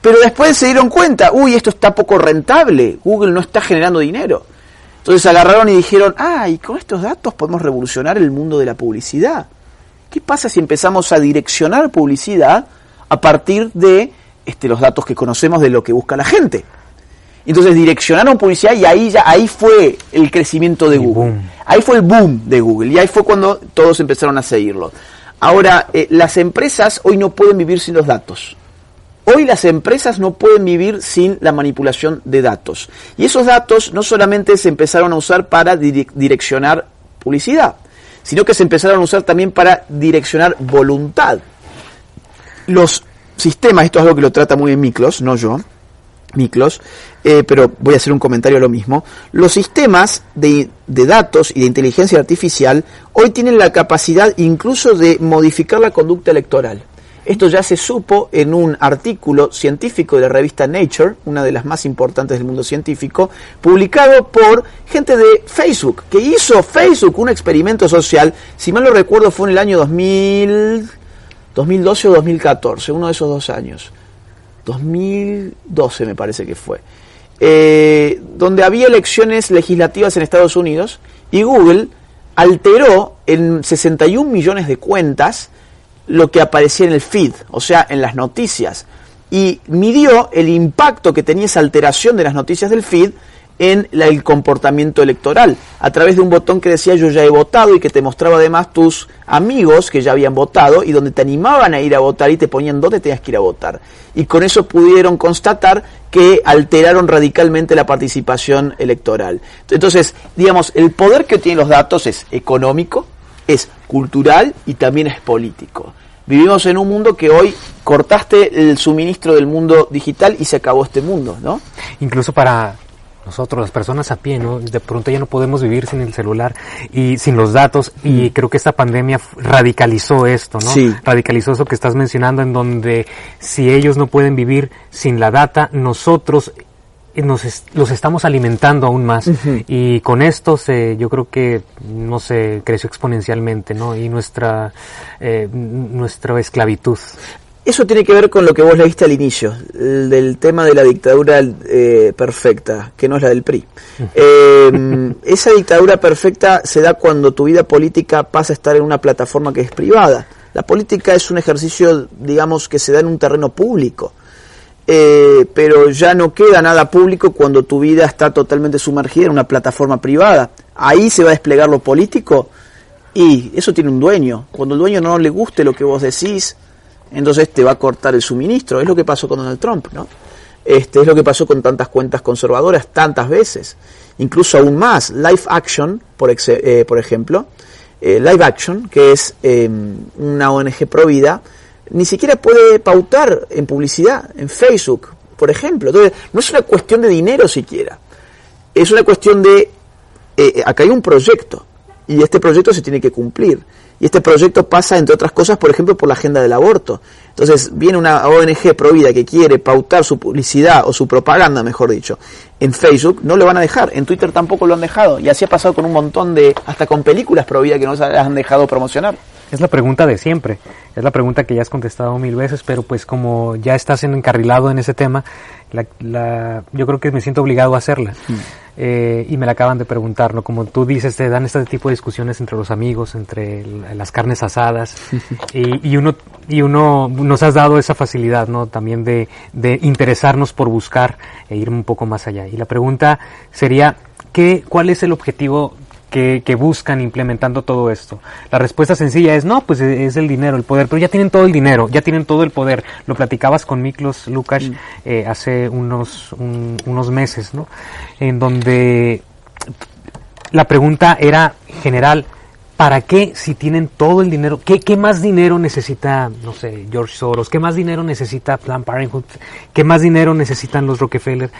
Pero después se dieron cuenta, esto está poco rentable, Google no está generando dinero. Entonces agarraron y dijeron, y con estos datos podemos revolucionar el mundo de la publicidad. ¿Qué pasa si empezamos a direccionar publicidad a partir de los datos que conocemos de lo que busca la gente? Entonces direccionaron publicidad y ahí fue el crecimiento de Google. Boom. Ahí fue el boom de Google y ahí fue cuando todos empezaron a seguirlo. Ahora, las empresas hoy no pueden vivir sin los datos. Hoy las empresas no pueden vivir sin la manipulación de datos. Y esos datos no solamente se empezaron a usar para direccionar publicidad, sino que se empezaron a usar también para direccionar voluntad. Los sistemas, esto es algo que lo trata muy bien Miklos, no yo, Miklos, pero voy a hacer un comentario a lo mismo. Los sistemas de datos y de inteligencia artificial hoy tienen la capacidad incluso de modificar la conducta electoral. Esto ya se supo en un artículo científico de la revista Nature, una de las más importantes del mundo científico, publicado por gente de Facebook, que hizo Facebook un experimento social, si mal no recuerdo fue en el año 2012 o 2014, uno de esos 2 años. 2012 me parece que fue. Donde había elecciones legislativas en Estados Unidos y Google alteró en 61 millones de cuentas lo que aparecía en el feed, o sea, en las noticias, y midió el impacto que tenía esa alteración de las noticias del feed en el comportamiento electoral, a través de un botón que decía yo ya he votado y que te mostraba además tus amigos que ya habían votado y donde te animaban a ir a votar y te ponían dónde tenías que ir a votar. Y con eso pudieron constatar que alteraron radicalmente la participación electoral. Entonces, digamos, el poder que tienen los datos es económico, es cultural y también es político. Vivimos en un mundo que hoy cortaste el suministro del mundo digital y se acabó este mundo, ¿no?
Incluso para nosotros, las personas a pie, ¿no? De pronto ya no podemos vivir sin el celular y sin los datos, y creo que esta pandemia radicalizó esto, ¿no? Sí. Radicalizó eso que estás mencionando, en donde si ellos no pueden vivir sin la data, nosotros los estamos alimentando aún más, y con esto yo creo que creció exponencialmente, ¿no? Y nuestra esclavitud.
Eso tiene que ver con lo que vos leíste al inicio, del tema de la dictadura perfecta, que no es la del PRI. Esa dictadura perfecta se da cuando tu vida política pasa a estar en una plataforma que es privada. La política es un ejercicio, digamos, que se da en un terreno público. Pero ya no queda nada público cuando tu vida está totalmente sumergida en una plataforma privada. Ahí se va a desplegar lo político y eso tiene un dueño. Cuando el dueño no le guste lo que vos decís, entonces te va a cortar el suministro. Es lo que pasó con Donald Trump, ¿no? Es lo que pasó con tantas cuentas conservadoras tantas veces. Incluso aún más, Live Action, por ejemplo, Live Action, que es una ONG pro vida, ni siquiera puede pautar en publicidad, en Facebook, por ejemplo. Entonces, no es una cuestión de dinero siquiera. Es una cuestión de, acá hay un proyecto, y este proyecto se tiene que cumplir. Y este proyecto pasa, entre otras cosas, por ejemplo, por la agenda del aborto. Entonces, viene una ONG pro vida que quiere pautar su publicidad, o su propaganda, mejor dicho, en Facebook, no lo van a dejar. En Twitter tampoco lo han dejado. Y así ha pasado con un montón hasta con películas pro vida que no se las han dejado promocionar.
Es la pregunta de siempre, es la pregunta que ya has contestado 1000 veces, pero pues como ya estás encarrilado en ese tema, yo creo que me siento obligado a hacerla. Y me la acaban de preguntar, ¿no? Como tú dices, te dan este tipo de discusiones entre los amigos, entre las carnes asadas, y uno nos has dado esa facilidad, ¿no? También de interesarnos por buscar e ir un poco más allá. Y la pregunta sería, ¿cuál es el objetivo que buscan implementando todo esto? La respuesta sencilla es no, pues es el dinero, el poder, pero ya tienen todo el dinero, ya tienen todo el poder. Lo platicabas con Miklos Lukács hace unos meses, ¿no? En donde la pregunta era general, ¿para qué si tienen todo el dinero? ¿Qué más dinero necesita, no sé, George Soros? ¿Qué más dinero necesita Planned Parenthood? ¿Qué más dinero necesitan los Rockefeller?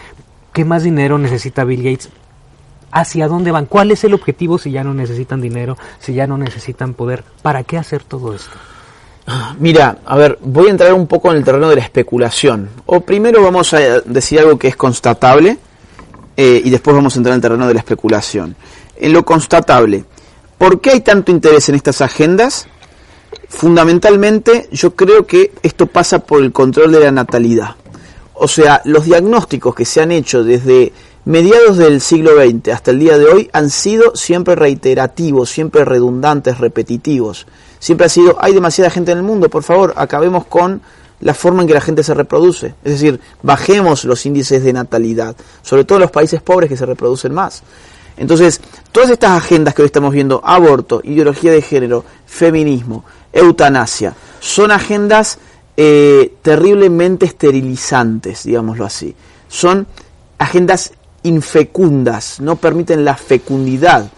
¿Qué más dinero necesita Bill Gates? ¿Hacia dónde van? ¿Cuál es el objetivo si ya no necesitan dinero, si ya no necesitan poder? ¿Para qué hacer todo esto?
Mira, a ver, voy a entrar un poco en el terreno de la especulación. O primero vamos a decir algo que es constatable y después vamos a entrar en el terreno de la especulación. En lo constatable, ¿por qué hay tanto interés en estas agendas? Fundamentalmente, yo creo que esto pasa por el control de la natalidad. O sea, los diagnósticos que se han hecho desde mediados del siglo XX hasta el día de hoy han sido siempre reiterativos, siempre redundantes, repetitivos. Siempre ha sido, hay demasiada gente en el mundo, por favor, acabemos con la forma en que la gente se reproduce. Es decir, bajemos los índices de natalidad, sobre todo en los países pobres que se reproducen más. Entonces, todas estas agendas que hoy estamos viendo, aborto, ideología de género, feminismo, eutanasia, son agendas terriblemente esterilizantes, digámoslo así. Son agendas infecundas, no permiten la fecundidad.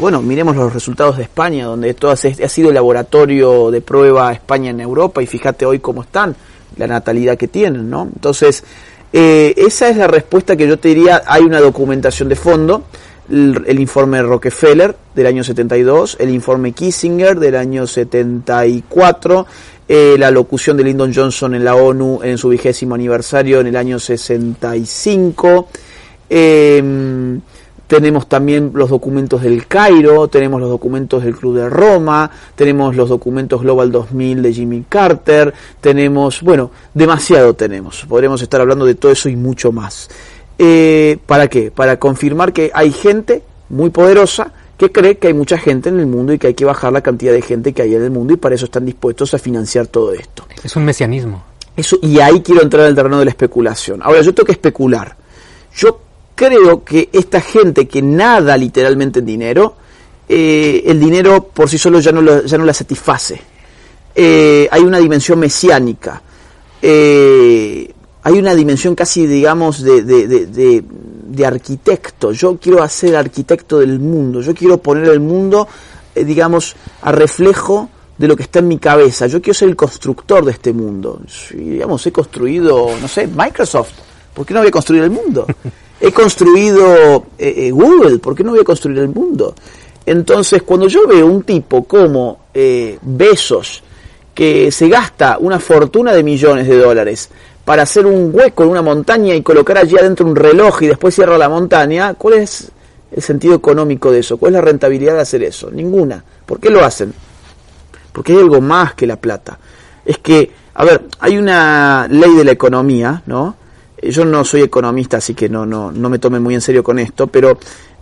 Bueno, miremos los resultados de España, donde ha sido el laboratorio de prueba España en Europa, y fíjate hoy cómo están, la natalidad que tienen, ¿no? Entonces, esa es la respuesta que yo te diría. Hay una documentación de fondo, el informe Rockefeller del año 72, el informe Kissinger del año 74, la locución de Lyndon Johnson en la ONU en su 20º aniversario en el año 65, tenemos también los documentos del Cairo, tenemos los documentos del Club de Roma, tenemos los documentos Global 2000 de Jimmy Carter, tenemos, bueno, demasiado tenemos, podremos estar hablando de todo eso y mucho más. ¿Para qué? Para confirmar que hay gente muy poderosa que cree que hay mucha gente en el mundo y que hay que bajar la cantidad de gente que hay en el mundo, y para eso están dispuestos a financiar todo esto.
Es un mesianismo.
Eso, y ahí quiero entrar en el terreno de la especulación. Ahora, yo tengo que especular. Yo creo que esta gente que nada literalmente en dinero, el dinero por sí solo ya no la satisface. Hay una dimensión mesiánica. Hay una dimensión casi, digamos, de arquitecto. Yo quiero ser arquitecto del mundo. Yo quiero poner el mundo, digamos, a reflejo de lo que está en mi cabeza. Yo quiero ser el constructor de este mundo. Digamos, he construido, no sé, Microsoft. ¿Por qué no voy a construir el mundo? He construido Google. ¿Por qué no voy a construir el mundo? Entonces, cuando yo veo un tipo como Bezos, que se gasta una fortuna de millones de dólares para hacer un hueco en una montaña y colocar allí adentro un reloj y después cierra la montaña, ¿cuál es el sentido económico de eso? ¿Cuál es la rentabilidad de hacer eso? Ninguna. ¿Por qué lo hacen? Porque hay algo más que la plata. Es que, a ver, hay una ley de la economía, ¿no? Yo no soy economista, así que no me tomen muy en serio con esto, pero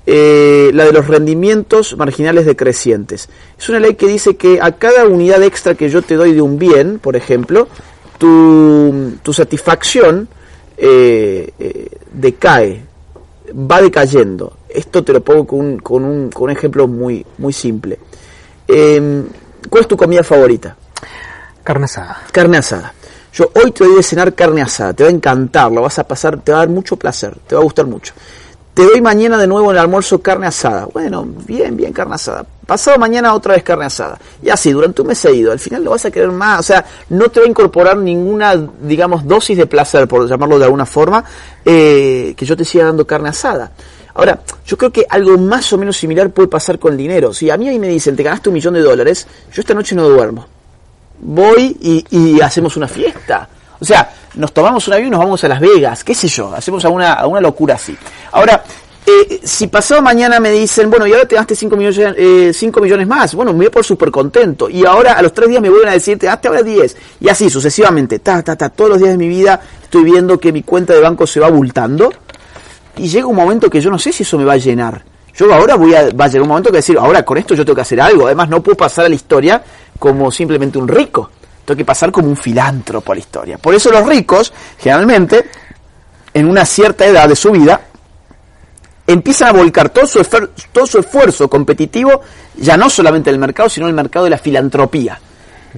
la de los rendimientos marginales decrecientes. Es una ley que dice que a cada unidad extra que yo te doy de un bien, por ejemplo, tu satisfacción decae, va decayendo. Esto te lo pongo con un ejemplo muy, muy simple. ¿Cuál es tu comida favorita?
Carne asada.
Carne asada. Yo hoy te doy de cenar carne asada, te va a encantar, lo vas a pasar, te va a dar mucho placer, te va a gustar mucho. Te doy mañana de nuevo en el almuerzo carne asada. Bueno, bien, carne asada. Pasado mañana otra vez carne asada. Y así, durante un mes seguido. Al final lo vas a querer más. O sea, no te va a incorporar ninguna, digamos, dosis de placer, por llamarlo de alguna forma, que yo te siga dando carne asada. Ahora, yo creo que algo más o menos similar puede pasar con el dinero. Si a mí ahí me dicen, te ganaste $1 millón, yo esta noche no duermo. Voy y hacemos una fiesta. O sea, nos tomamos un avión y nos vamos a Las Vegas, qué sé yo, hacemos alguna locura así. Ahora, si pasado mañana me dicen, bueno, y ahora te ganaste 5 millones más, bueno, me voy por súper contento. Y ahora a los 3 días me vuelven a decir, te ganaste ahora 10. Y así sucesivamente, todos los días de mi vida estoy viendo que mi cuenta de banco se va abultando. Y llega un momento que yo no sé si eso me va a llenar. Yo ahora va a llegar un momento que decir, ahora con esto yo tengo que hacer algo. Además no puedo pasar a la historia como simplemente un rico. Tengo que pasar como un filántropo a la historia. Por eso los ricos, generalmente, en una cierta edad de su vida, empiezan a volcar todo su esfuerzo competitivo, ya no solamente en el mercado, sino en el mercado de la filantropía.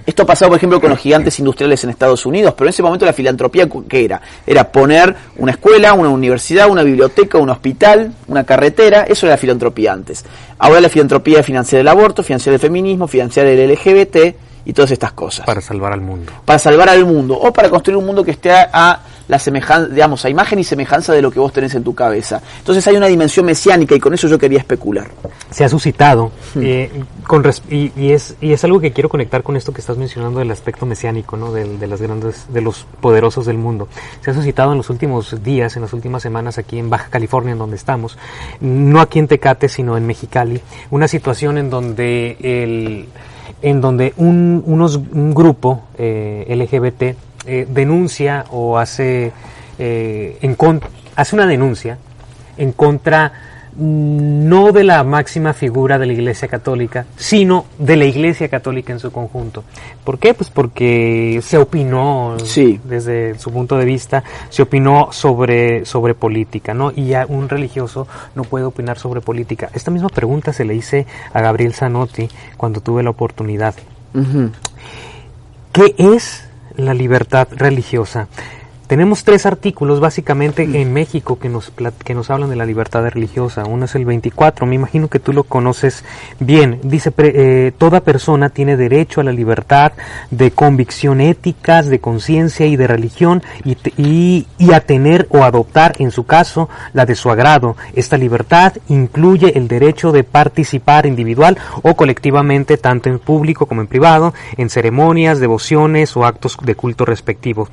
Esto ha pasado, por ejemplo, con los gigantes industriales en Estados Unidos, pero en ese momento la filantropía, ¿qué era? Era poner una escuela, una universidad, una biblioteca, un hospital, una carretera. Eso era la filantropía antes. Ahora la filantropía es financiar el aborto, financiar el feminismo, financiar el LGBT y todas estas cosas.
Para salvar al mundo.
Para salvar al mundo, o para construir un mundo que esté a la semejanza, digamos, a imagen y semejanza de lo que vos tenés en tu cabeza. Entonces hay una dimensión mesiánica y con eso yo quería especular.
Se ha suscitado, y es algo que quiero conectar con esto que estás mencionando del aspecto mesiánico, ¿no? De los poderosos del mundo. Se ha suscitado en los últimos días, en las últimas semanas aquí en Baja California, en donde estamos, no aquí en Tecate, sino en Mexicali, una situación en donde un grupo LGBT denuncia o hace una denuncia en contra no de la máxima figura de la Iglesia Católica, sino de la Iglesia Católica en su conjunto. ¿Por qué? Pues porque se opinó, sí, desde su punto de vista, se opinó sobre política, ¿no? Y un religioso no puede opinar sobre política. Esta misma pregunta se le hice a Gabriel Zanotti cuando tuve la oportunidad. Uh-huh. ¿Qué es la libertad religiosa? Tenemos 3 artículos básicamente en México que nos hablan de la libertad religiosa. Uno es el 24, me imagino que tú lo conoces bien. Dice, toda persona tiene derecho a la libertad de convicción éticas, de conciencia y de religión y a tener o adoptar, en su caso, la de su agrado. Esta libertad incluye el derecho de participar individual o colectivamente, tanto en público como en privado, en ceremonias, devociones o actos de culto respectivos.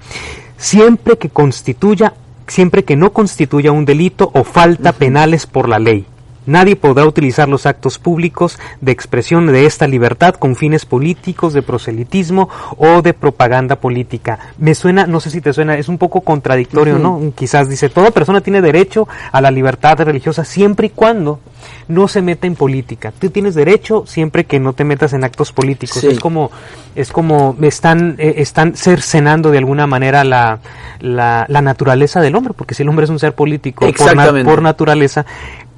Siempre que no constituya un delito o falta penales por la ley. Nadie podrá utilizar los actos públicos de expresión de esta libertad con fines políticos, de proselitismo o de propaganda política. Me suena, no sé si te suena, es un poco contradictorio, ¿no? Quizás dice, toda persona tiene derecho a la libertad religiosa siempre y cuando no se meta en política. Tú tienes derecho siempre que no te metas en actos políticos. Sí. Es como están cercenando de alguna manera la naturaleza del hombre, porque si el hombre es un ser político por naturaleza,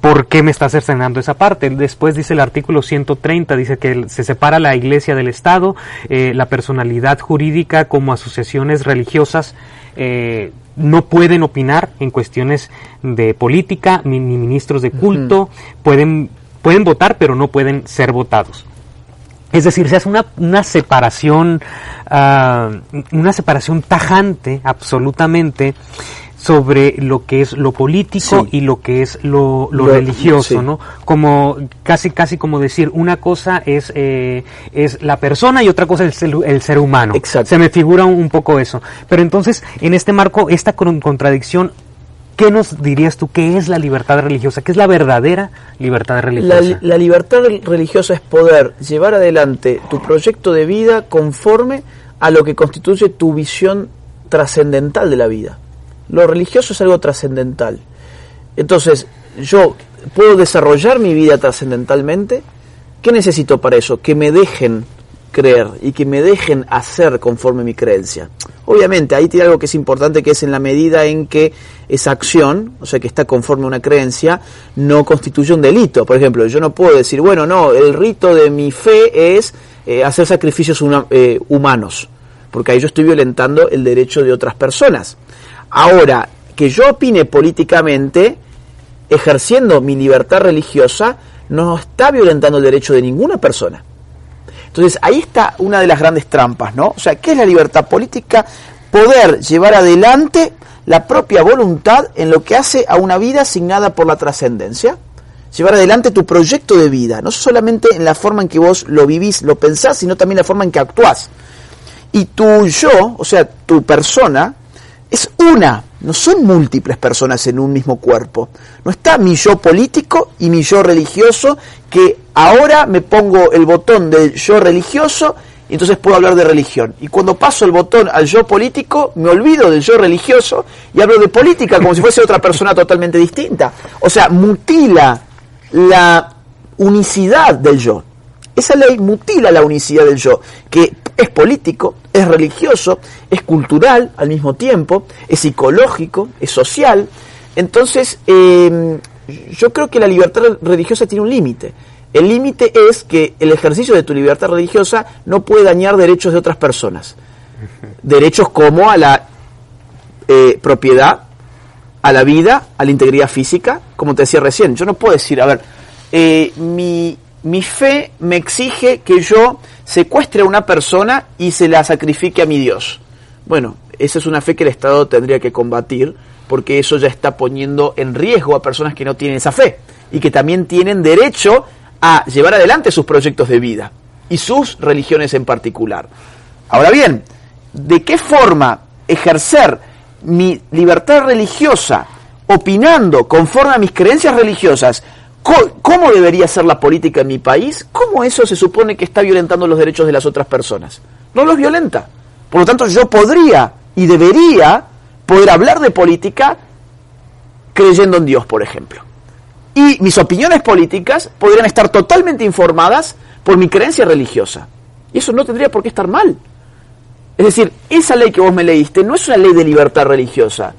¿por qué me está cercenando esa parte? Después dice el artículo 130, dice que se separa la Iglesia del Estado, la personalidad jurídica como asociaciones religiosas no pueden opinar en cuestiones de política, ni ministros de culto, pueden votar, pero no pueden ser votados. Es decir, se hace una separación tajante, absolutamente, sobre lo que es lo político, sí, y lo que es lo religioso, sí, ¿no? Como casi como decir, una cosa es la persona y otra cosa es el ser humano. Exacto. Se me figura un poco eso. Pero entonces, en este marco, esta contradicción, ¿qué nos dirías tú? ¿Qué es la libertad religiosa? ¿Qué es la verdadera libertad religiosa? La libertad religiosa es poder llevar adelante tu proyecto de vida conforme a lo que constituye tu visión trascendental de la vida. Lo religioso es algo trascendental. Entonces, yo
puedo desarrollar mi vida trascendentalmente, ¿qué necesito para eso? Que me dejen creer y que me dejen hacer conforme mi creencia. Obviamente, ahí tiene algo que es importante, que es en la medida en que esa acción, o sea, que está conforme a una creencia, no constituye un delito. Por ejemplo, yo no puedo decir, bueno, no, el rito de mi fe es hacer sacrificios humanos, porque ahí yo estoy violentando el derecho de otras personas. Ahora, que yo opine políticamente, ejerciendo mi libertad religiosa, no está violentando el derecho de ninguna persona. Entonces, ahí está una de las grandes trampas, ¿no? O sea, ¿qué es la libertad política? Poder llevar adelante la propia voluntad en lo que hace a una vida asignada por la trascendencia. Llevar adelante tu proyecto de vida, no solamente en la forma en que vos lo vivís, lo pensás, sino también la forma en que actuás. Y tu yo, o sea, tu persona, es una, no son múltiples personas en un mismo cuerpo. No está mi yo político y mi yo religioso, que ahora me pongo el botón del yo religioso y entonces puedo hablar de religión. Y cuando paso el botón al yo político, me olvido del yo religioso y hablo de política como si fuese otra persona totalmente distinta. O sea, mutila la unicidad del yo. Esa ley mutila la unicidad del yo, que es político, es religioso, es cultural al mismo tiempo, es psicológico, es social. Entonces, yo creo que la libertad religiosa tiene un límite. El límite es que el ejercicio de tu libertad religiosa no puede dañar derechos de otras personas. Derechos como a la propiedad, a la vida, a la integridad física, como te decía recién. Yo no puedo decir, a ver, mi fe me exige que yo secuestre a una persona y se la sacrifique a mi Dios. Bueno, esa es una fe que el Estado tendría que combatir, porque eso ya está poniendo en riesgo a personas que no tienen esa fe y que también tienen derecho a llevar adelante sus proyectos de vida y sus religiones en particular. Ahora bien, ¿de qué forma ejercer mi libertad religiosa opinando conforme a mis creencias religiosas? ¿Cómo debería ser la política en mi país? ¿Cómo eso se supone que está violentando los derechos de las otras personas? No los violenta. Por lo tanto, yo podría y debería poder hablar de política creyendo en Dios, por ejemplo. Y mis opiniones políticas podrían estar totalmente informadas por mi creencia religiosa. Y eso no tendría por qué estar mal. Es decir, esa ley que vos me leíste no es una ley de libertad religiosa.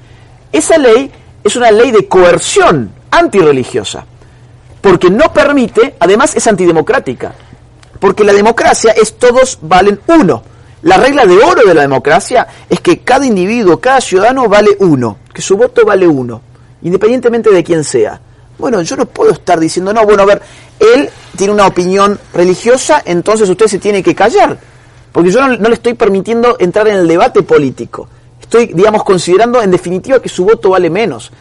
Esa ley es una ley de coerción antirreligiosa. Porque no permite, además es antidemocrática, porque la democracia es todos valen uno. La regla de oro de la democracia es que cada individuo, cada ciudadano vale uno, que su voto vale uno, independientemente de quién sea. Bueno, yo no puedo estar diciendo, no, bueno, a ver, él tiene una opinión religiosa, entonces usted se tiene que callar, porque yo no le estoy permitiendo entrar en el debate político. Estoy, digamos, considerando en definitiva que su voto vale menos.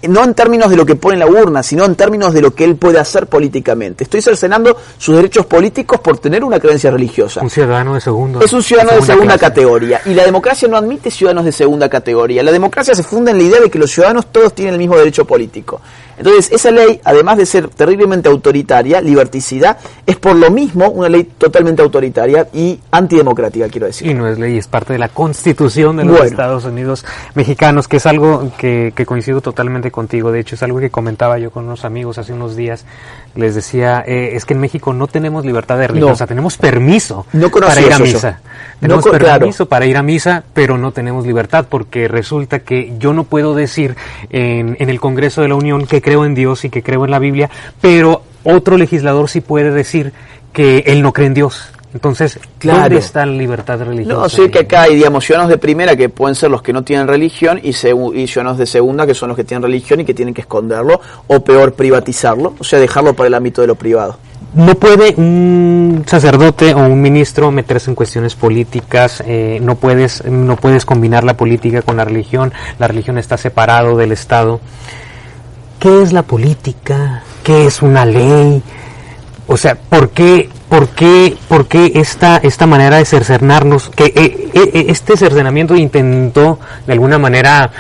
No en términos de lo que pone en la urna, sino en términos de lo que él puede hacer políticamente. Estoy cercenando sus derechos políticos por tener una creencia religiosa.
Un ciudadano de segundo.
Es un ciudadano de segunda categoría. Y la democracia no admite ciudadanos de segunda categoría. La democracia se funda en la idea de que los ciudadanos todos tienen el mismo derecho político. Entonces, esa ley, además de ser terriblemente autoritaria, liberticida, es por lo mismo una ley totalmente autoritaria y antidemocrática, quiero decir.
Y no es ley, es parte de la Constitución de los Estados Unidos mexicanos, que es algo que coincido totalmente contigo. De hecho, es algo que comentaba yo con unos amigos hace unos días. Les decía, es que en México no tenemos libertad de religiosa, tenemos permiso para ir a misa. Tenemos permiso para ir a misa, pero no tenemos libertad, porque resulta que yo no puedo decir en el Congreso de la Unión que creo en Dios y que creo en la Biblia, pero otro legislador sí puede decir que él no cree en Dios. Entonces, ¿dónde está la libertad religiosa?
No, sé que acá hay, digamos, ciudadanos de primera que pueden ser los que no tienen religión y ciudadanos de segunda que son los que tienen religión y que tienen que esconderlo o peor, privatizarlo, o sea, dejarlo para el ámbito de lo privado.
No puede un sacerdote o un ministro meterse en cuestiones políticas, no puedes combinar la política con la religión está separado del Estado. ¿Qué es la política? ¿Qué es una ley? O sea, ¿por qué esta manera de cercenarnos? Que este cercenamiento intentó de alguna manera,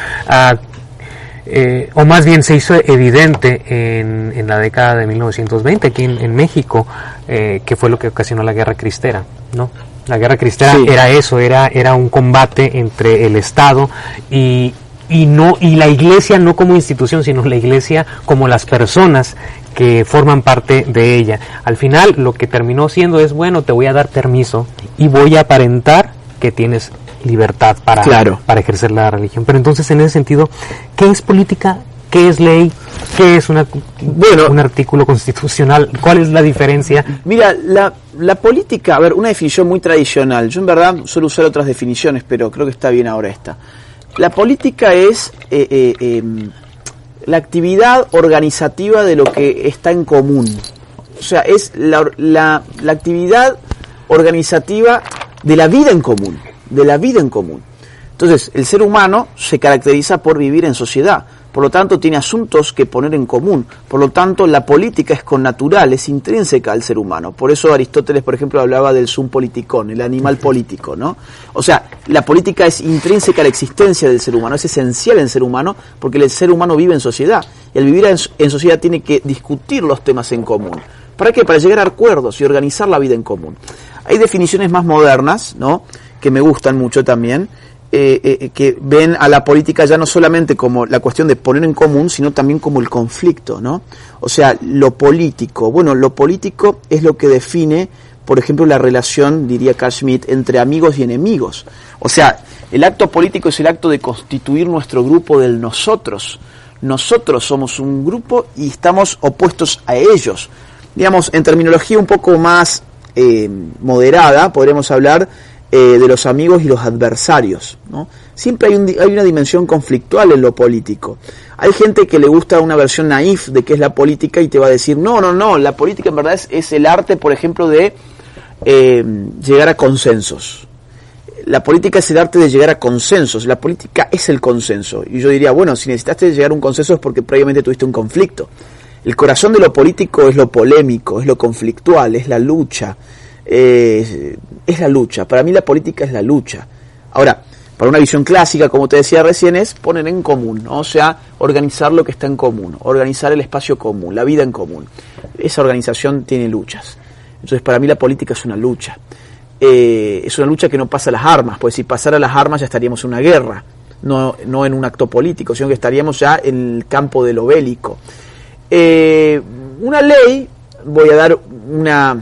o más bien se hizo evidente en la década de 1920 aquí en México, que fue lo que ocasionó la Guerra Cristera, ¿no? La Guerra Cristera era eso, era un combate entre el Estado y y la Iglesia no como institución, sino la Iglesia como las personas que forman parte de ella. Al final lo que terminó siendo es, bueno, te voy a dar permiso y voy a aparentar que tienes libertad para ejercer la religión. Pero entonces, en ese sentido, ¿qué es política? ¿Qué es ley? ¿Qué es un artículo constitucional? ¿Cuál es la diferencia?
Mira, la política, a ver, una definición muy tradicional. Yo en verdad suelo usar otras definiciones, pero creo que está bien ahora esta. La política es la actividad organizativa de lo que está en común. O sea, es la actividad organizativa de la vida en común. De la vida en común. Entonces, el ser humano se caracteriza por vivir en sociedad. Por lo tanto, tiene asuntos que poner en común. Por lo tanto, la política es connatural, es intrínseca al ser humano. Por eso Aristóteles, por ejemplo, hablaba del sum politikon, el animal político, ¿no? O sea, la política es intrínseca a la existencia del ser humano, es esencial en el ser humano, porque el ser humano vive en sociedad. Y al vivir en sociedad tiene que discutir los temas en común. ¿Para qué? Para llegar a acuerdos y organizar la vida en común. Hay definiciones más modernas, ¿no?, que me gustan mucho también, que ven a la política ya no solamente como la cuestión de poner en común, sino también como el conflicto, ¿no? O sea, lo político. Bueno, lo político es lo que define, por ejemplo, la relación, diría Carl Schmitt, entre amigos y enemigos. O sea, el acto político es el acto de constituir nuestro grupo del nosotros. Nosotros somos un grupo y estamos opuestos a ellos. Digamos, en terminología un poco más moderada, podríamos hablar de los amigos y los adversarios, ¿no? Siempre hay una dimensión conflictual en lo político. Hay gente que le gusta una versión naif de qué es la política y te va a decir, no, la política en verdad es el arte, por ejemplo, de llegar a consensos. La política es el arte de llegar a consensos, la política es el consenso. Y yo diría, bueno, si necesitaste llegar a un consenso es porque previamente tuviste un conflicto. El corazón de lo político es lo polémico, es lo conflictual, es la lucha. Es la lucha. Para mí la política es la lucha. Ahora, para una visión clásica, como te decía recién, es poner en común, ¿no? O sea, organizar lo que está en común, organizar el espacio común, la vida en común. Esa organización tiene luchas. Entonces, para mí la política es una lucha. Es una lucha que no pasa a las armas, pues si pasara a las armas ya estaríamos en una guerra, no en un acto político, sino que estaríamos ya en el campo de lo bélico. Una ley, voy a dar una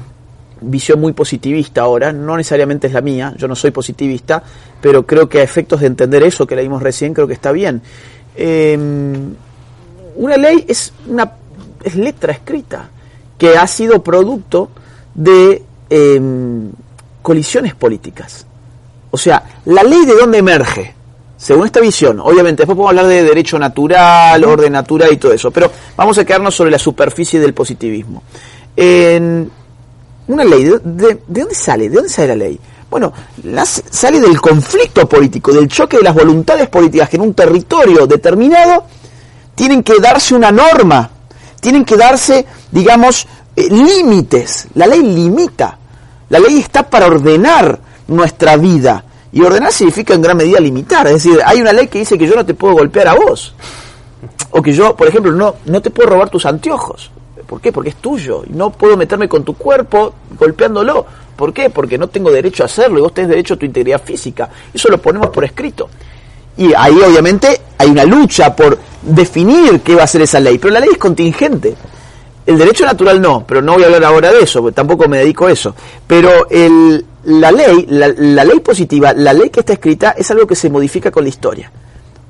visión muy positivista ahora, no necesariamente es la mía, yo no soy positivista, pero creo que a efectos de entender eso que leímos recién, creo que está bien. Una ley es letra escrita, que ha sido producto de colisiones políticas. O sea, la ley de dónde emerge, según esta visión. Obviamente, después podemos hablar de derecho natural, orden natural y todo eso, pero vamos a quedarnos sobre la superficie del positivismo. Una ley, ¿de dónde sale? ¿De dónde sale la ley? Bueno, sale del conflicto político, del choque de las voluntades políticas que en un territorio determinado tienen que darse una norma, tienen que darse, digamos, límites. La ley limita. La ley está para ordenar nuestra vida. Y ordenar significa en gran medida limitar. Es decir, hay una ley que dice que yo no te puedo golpear a vos. O que yo, por ejemplo, no te puedo robar tus anteojos. ¿Por qué? Porque es tuyo. Y no puedo meterme con tu cuerpo golpeándolo. ¿Por qué? Porque no tengo derecho a hacerlo y vos tenés derecho a tu integridad física. Eso lo ponemos por escrito. Y ahí obviamente hay una lucha por definir qué va a ser esa ley. Pero la ley es contingente. El derecho natural no, pero no voy a hablar ahora de eso, porque tampoco me dedico a eso. Pero la ley positiva, la ley que está escrita, es algo que se modifica con la historia.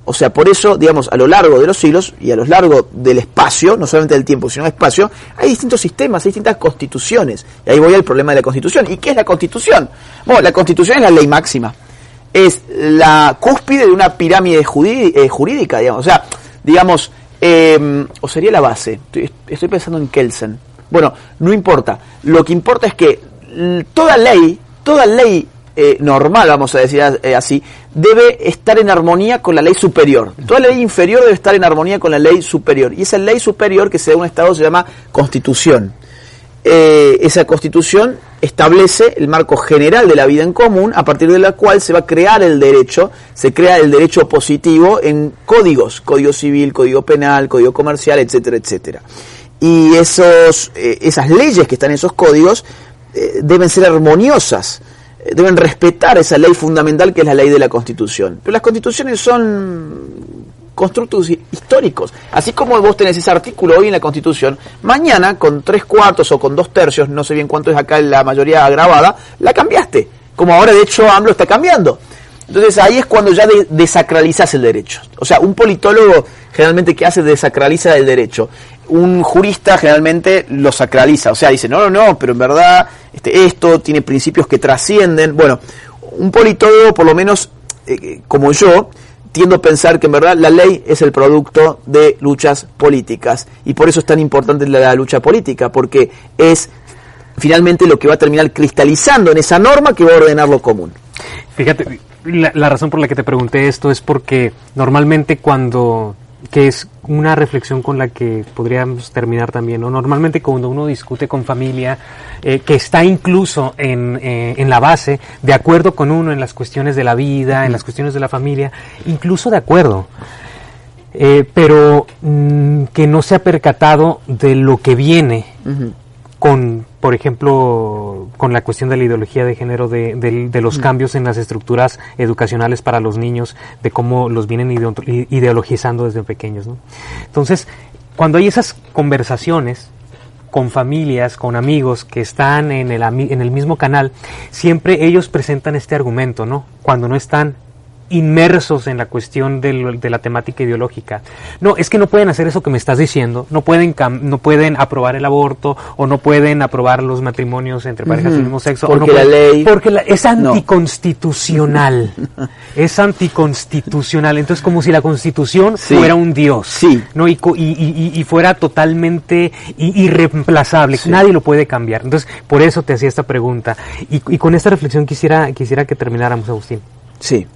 O sea, por eso, digamos, a lo largo de los siglos y a lo largo del espacio, no solamente del tiempo, sino del espacio, hay distintos sistemas, hay distintas constituciones. Y ahí voy al problema de la Constitución. ¿Y qué es la Constitución? Bueno, la Constitución es la ley máxima. Es la cúspide de una pirámide jurídica, digamos. O sea, digamos, o sería la base. Estoy pensando en Kelsen. Bueno, no importa. Lo que importa es que toda ley normal, vamos a decir así, debe estar en armonía con la ley superior. Toda ley inferior debe estar en armonía con la ley superior. Y esa ley superior que se da en un Estado se llama Constitución. Esa Constitución establece el marco general de la vida en común, a partir de la cual se va a crear el derecho. Se crea el derecho positivo en códigos, código civil, código penal, código comercial, etcétera, etcétera. Y esas leyes que están en esos códigos deben ser armoniosas, deben respetar esa ley fundamental que es la ley de la Constitución. Pero las constituciones son constructos históricos. Así como vos tenés ese artículo hoy en la Constitución, mañana con 3/4 o con 2/3, no sé bien cuánto es acá la mayoría agravada, la cambiaste. Como ahora de hecho AMLO está cambiando. Entonces ahí es cuando ya desacralizas el derecho. O sea, un politólogo generalmente ¿qué hace? Desacraliza el derecho. Un jurista generalmente lo sacraliza. O sea, dice, no, pero en verdad esto tiene principios que trascienden. Bueno, un politólogo, por lo menos como yo, tiendo a pensar que en verdad la ley es el producto de luchas políticas. Y por eso es tan importante la lucha política, porque es finalmente lo que va a terminar cristalizando en esa norma que va a ordenar lo común.
Fíjate, la razón por la que te pregunté esto es porque normalmente que es una reflexión con la que podríamos terminar también, ¿no? Normalmente cuando uno discute con familia, que está incluso en la base, de acuerdo con uno en las cuestiones de la vida, en las cuestiones de la familia, incluso de acuerdo, pero que no se ha percatado de lo que viene con, por ejemplo, con la cuestión de la ideología de género, de los cambios en las estructuras educacionales para los niños, de cómo los vienen ideologizando desde pequeños, ¿no? Entonces, cuando hay esas conversaciones con familias, con amigos que están en el mismo canal, siempre ellos presentan este argumento, ¿no? Cuando no están inmersos en la cuestión de la temática ideológica. No, es que no pueden hacer eso que me estás diciendo, no pueden aprobar el aborto, o no pueden aprobar los matrimonios entre parejas del mismo sexo,
porque
o no
la ley...
porque es anticonstitucional. Es anticonstitucional. Entonces, como si la Constitución fuera un dios, ¿no? Y fuera totalmente irreemplazable. Nadie lo puede cambiar. Entonces, por eso te hacía esta pregunta. Y con esta reflexión quisiera que termináramos, Agustín.
Sí.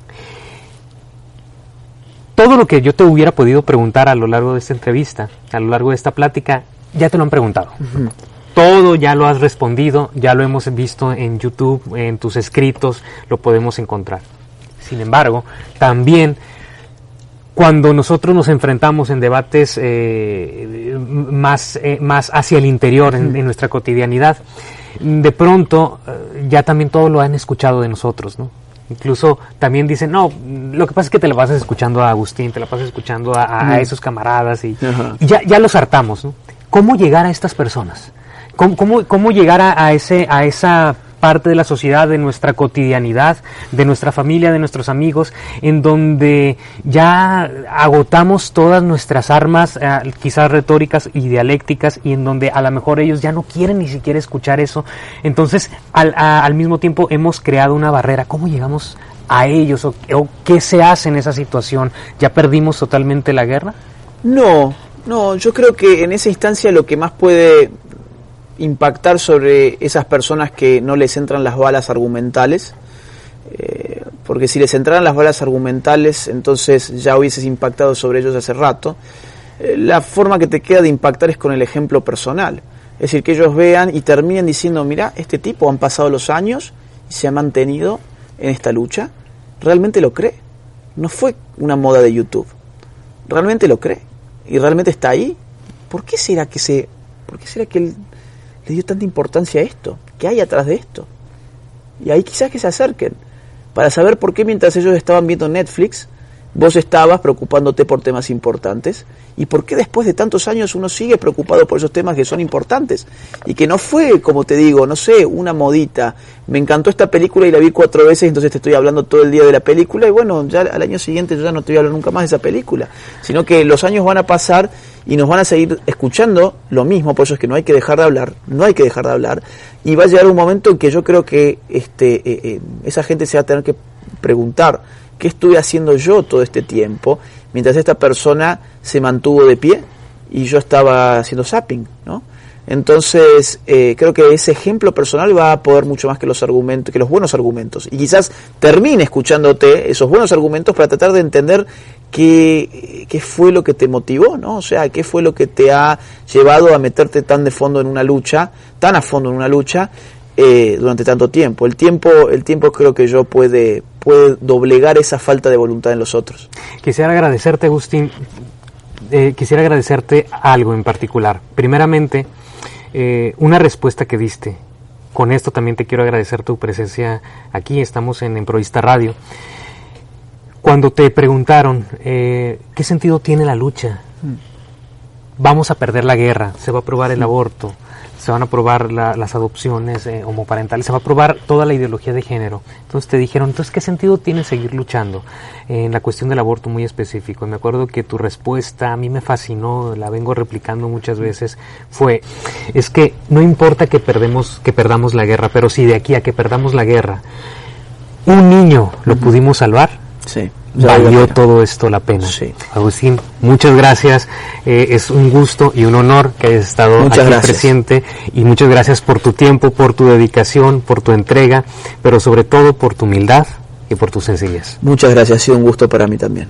Todo lo que yo te hubiera podido preguntar a lo largo de esta entrevista, a lo largo de esta plática, ya te lo han preguntado. Todo ya lo has respondido, ya lo hemos visto en YouTube, en tus escritos, lo podemos encontrar. Sin embargo, también cuando nosotros nos enfrentamos en debates más hacia el interior, en nuestra cotidianidad, de pronto ya también todo lo han escuchado de nosotros, ¿no? Incluso también dicen, no, lo que pasa es que te la pasas escuchando a Agustín, te la pasas escuchando a esos camaradas y ya los hartamos, ¿no? ¿Cómo llegar a estas personas? ¿Cómo llegar a esa parte de la sociedad, de nuestra cotidianidad, de nuestra familia, de nuestros amigos, en donde ya agotamos todas nuestras armas, quizás retóricas y dialécticas, y en donde a lo mejor ellos ya no quieren ni siquiera escuchar eso? Entonces, al mismo tiempo hemos creado una barrera. ¿Cómo llegamos a ellos? ¿O qué se hace en esa situación? ¿Ya perdimos totalmente la guerra?
No, yo creo que en esa instancia lo que más puede impactar sobre esas personas que no les entran las balas argumentales, porque si les entraran las balas argumentales, entonces ya hubieses impactado sobre ellos hace rato. La forma que te queda de impactar es con el ejemplo personal, es decir, que ellos vean y terminen diciendo, mira, este tipo han pasado los años y se ha mantenido en esta lucha, realmente lo cree, no fue una moda de YouTube, realmente lo cree y realmente está ahí. ¿Por qué será que él le dio tanta importancia a esto? ¿Qué hay atrás de esto? Y ahí quizás que se acerquen para saber por qué mientras ellos estaban viendo Netflix, vos estabas preocupándote por temas importantes, y por qué después de tantos años uno sigue preocupado por esos temas que son importantes, y que no fue, como te digo, no sé, una modita. Me encantó esta película y la vi 4 veces, entonces te estoy hablando todo el día de la película, y bueno, ya al año siguiente yo ya no te voy a hablar nunca más de esa película, sino que los años van a pasar y nos van a seguir escuchando lo mismo. Por eso es que no hay que dejar de hablar, y va a llegar un momento en que yo creo que esa gente se va a tener que preguntar, ¿qué estuve haciendo yo todo este tiempo mientras esta persona se mantuvo de pie y yo estaba haciendo zapping, ¿no? Entonces, creo que ese ejemplo personal va a poder mucho más que los argumentos, que los buenos argumentos. Y quizás termine escuchándote esos buenos argumentos para tratar de entender qué fue lo que te motivó, ¿no? O sea, qué fue lo que te ha llevado a meterte tan a fondo en una lucha, durante tanto tiempo. El tiempo creo que yo puede doblegar esa falta de voluntad en los otros.
Quisiera agradecerte, Agustín, algo en particular. Primeramente, una respuesta que diste. Con esto también te quiero agradecer tu presencia aquí. Estamos en Improvista Radio. Cuando te preguntaron, ¿qué sentido tiene la lucha? Vamos a perder la guerra, se va a aprobar el aborto, se van a aprobar las adopciones homoparentales, se va a aprobar toda la ideología de género. Entonces te dijeron, entonces, ¿qué sentido tiene seguir luchando? En la cuestión del aborto muy específico. Me acuerdo que tu respuesta a mí me fascinó, la vengo replicando muchas veces, es que no importa que perdamos la guerra, pero si de aquí a que perdamos la guerra, un niño lo pudimos salvar,
Sí.
valió todo esto la pena.
Sí.
Agustín, muchas gracias, es un gusto y un honor que hayas estado aquí presente, y muchas gracias por tu tiempo, por tu dedicación, por tu entrega, pero sobre todo por tu humildad y por tu sencillez.
Muchas gracias, ha sido un gusto para mí también.